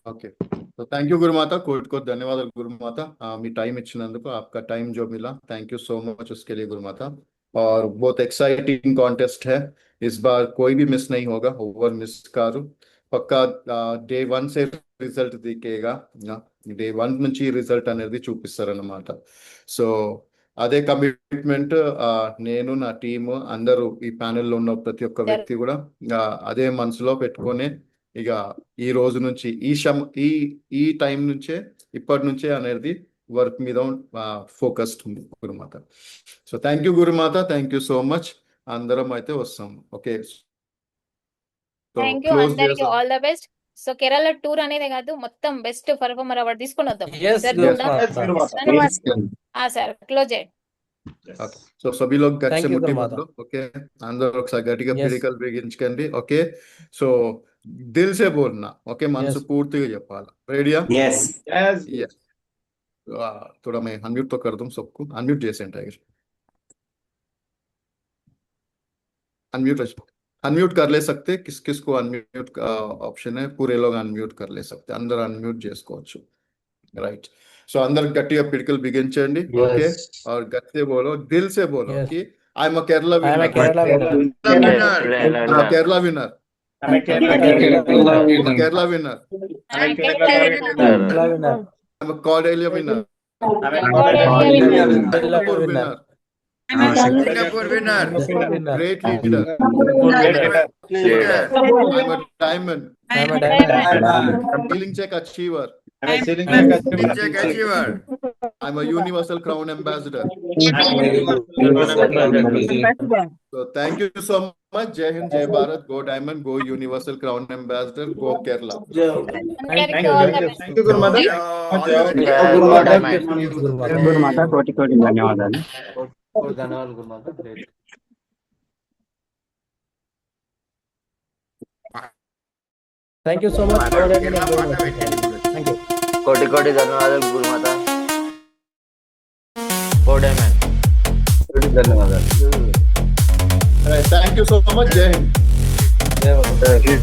ओके तो थैंक यू गुरुमाता, कोट धन्यवाद गुरुमाता, मी टाइम इచ్చినందుకు, आपका टाइम जो मिला, थैंक यू सो मच उसके लिए गुरुमाता। और बहुत एक्साइटिंग कॉन्टेस्ट है इस बार, कोई भी मिस नहीं होगा, ओवर मिस कारू పక్కా డే 1 से రిజల్ట్ దికేగా, డే 1 నుంచి రిజల్ట్ అనేది చూపిస్తారన్నమాట. సో అదే కమిట్మెంట్ నేను, నా టీము, అందరూ ఈ ప్యానెల్లో ఉన్న ప్రతి ఒక్క వ్యక్తి కూడా అదే మనసులో పెట్టుకొని ఇక ఈ రోజు నుంచి ఈ టైం నుంచే, ఇప్పటి నుంచే అనేది వర్క్ మీద ఫోకస్డ్ ఉంది Gurumata. So thank you Gurumata, thank you so much. అందరం అయితే వస్తాం. ఓకే, థ్యాంక్ యూ అందరికి, all the best. So Kerala tour అనేది కాదు, మొత్తం బెస్ట్ పర్ఫార్మర్ అవార్డు తీసుకొని వద్దాం. Yes, సార్ yes, ఉందా? Yes, Gurumata. ధన్యవాదాలు. Yes. సార్ క్లోజ్ చేయండి. ఓకే, సో సభీ లోగ్ గట్ Thank సే you, ముట్టి Gurumata. బోలో. ఓకే, అందరూ ఒకసారి గట్టిగా Yes. పిడికలు బిగించకండి. ఓకే, సో దిల్ సే బోల్నా. ఓకే, మనసు Yes. పూర్తిగా చెప్పాలి. రెడీయా? Yes. Yes. Yes. थोड़ा मैं अनम्यूट तो कर दूं सबको, अनम्यूट जैसे टाइगर, अनम्यूट कर ले सकते, किस किस को अनम्यूट का ऑप्शन है, पूरे लोग अनम्यूट कर ले सकते, अंदर अनम्यूट చేసుకోవచ్చు. రైట్, సో అందరు గట్టిగా పిడికలు బిగించండి. ఓకే, और गत्ते बोलो, दिल से बोलो Yes. कि I am a Kerala I am a winner, Kerala winner. Kerala winner, I'm a Kerala Kerala winner, I'm a Kerala Kerala winner. I am a Cordelia winner, I'm a Cordelia winner. Kerala Manipur winner. winner, Singapore winner Great leader. Leader I'm a diamond. Healing check achiever. Check achiever I'm a universal crown ambassador. So thank you so much. Jai Hind, Jai Bharat, go diamond, go universal crown ambassador, go Kerala. అందరికీ all the best. Thank you Gurumata Gurumata కోటి కోటి ధన్యవాదాలు ధన్యవాదాలు Gurumata. Thank you so much. Thank you. కోటి కోటి ధన్యవాదాలు గురుమాత. ఓ diamond ధన్యవాదాలు. Right, thank you so much. Jai Hind. జై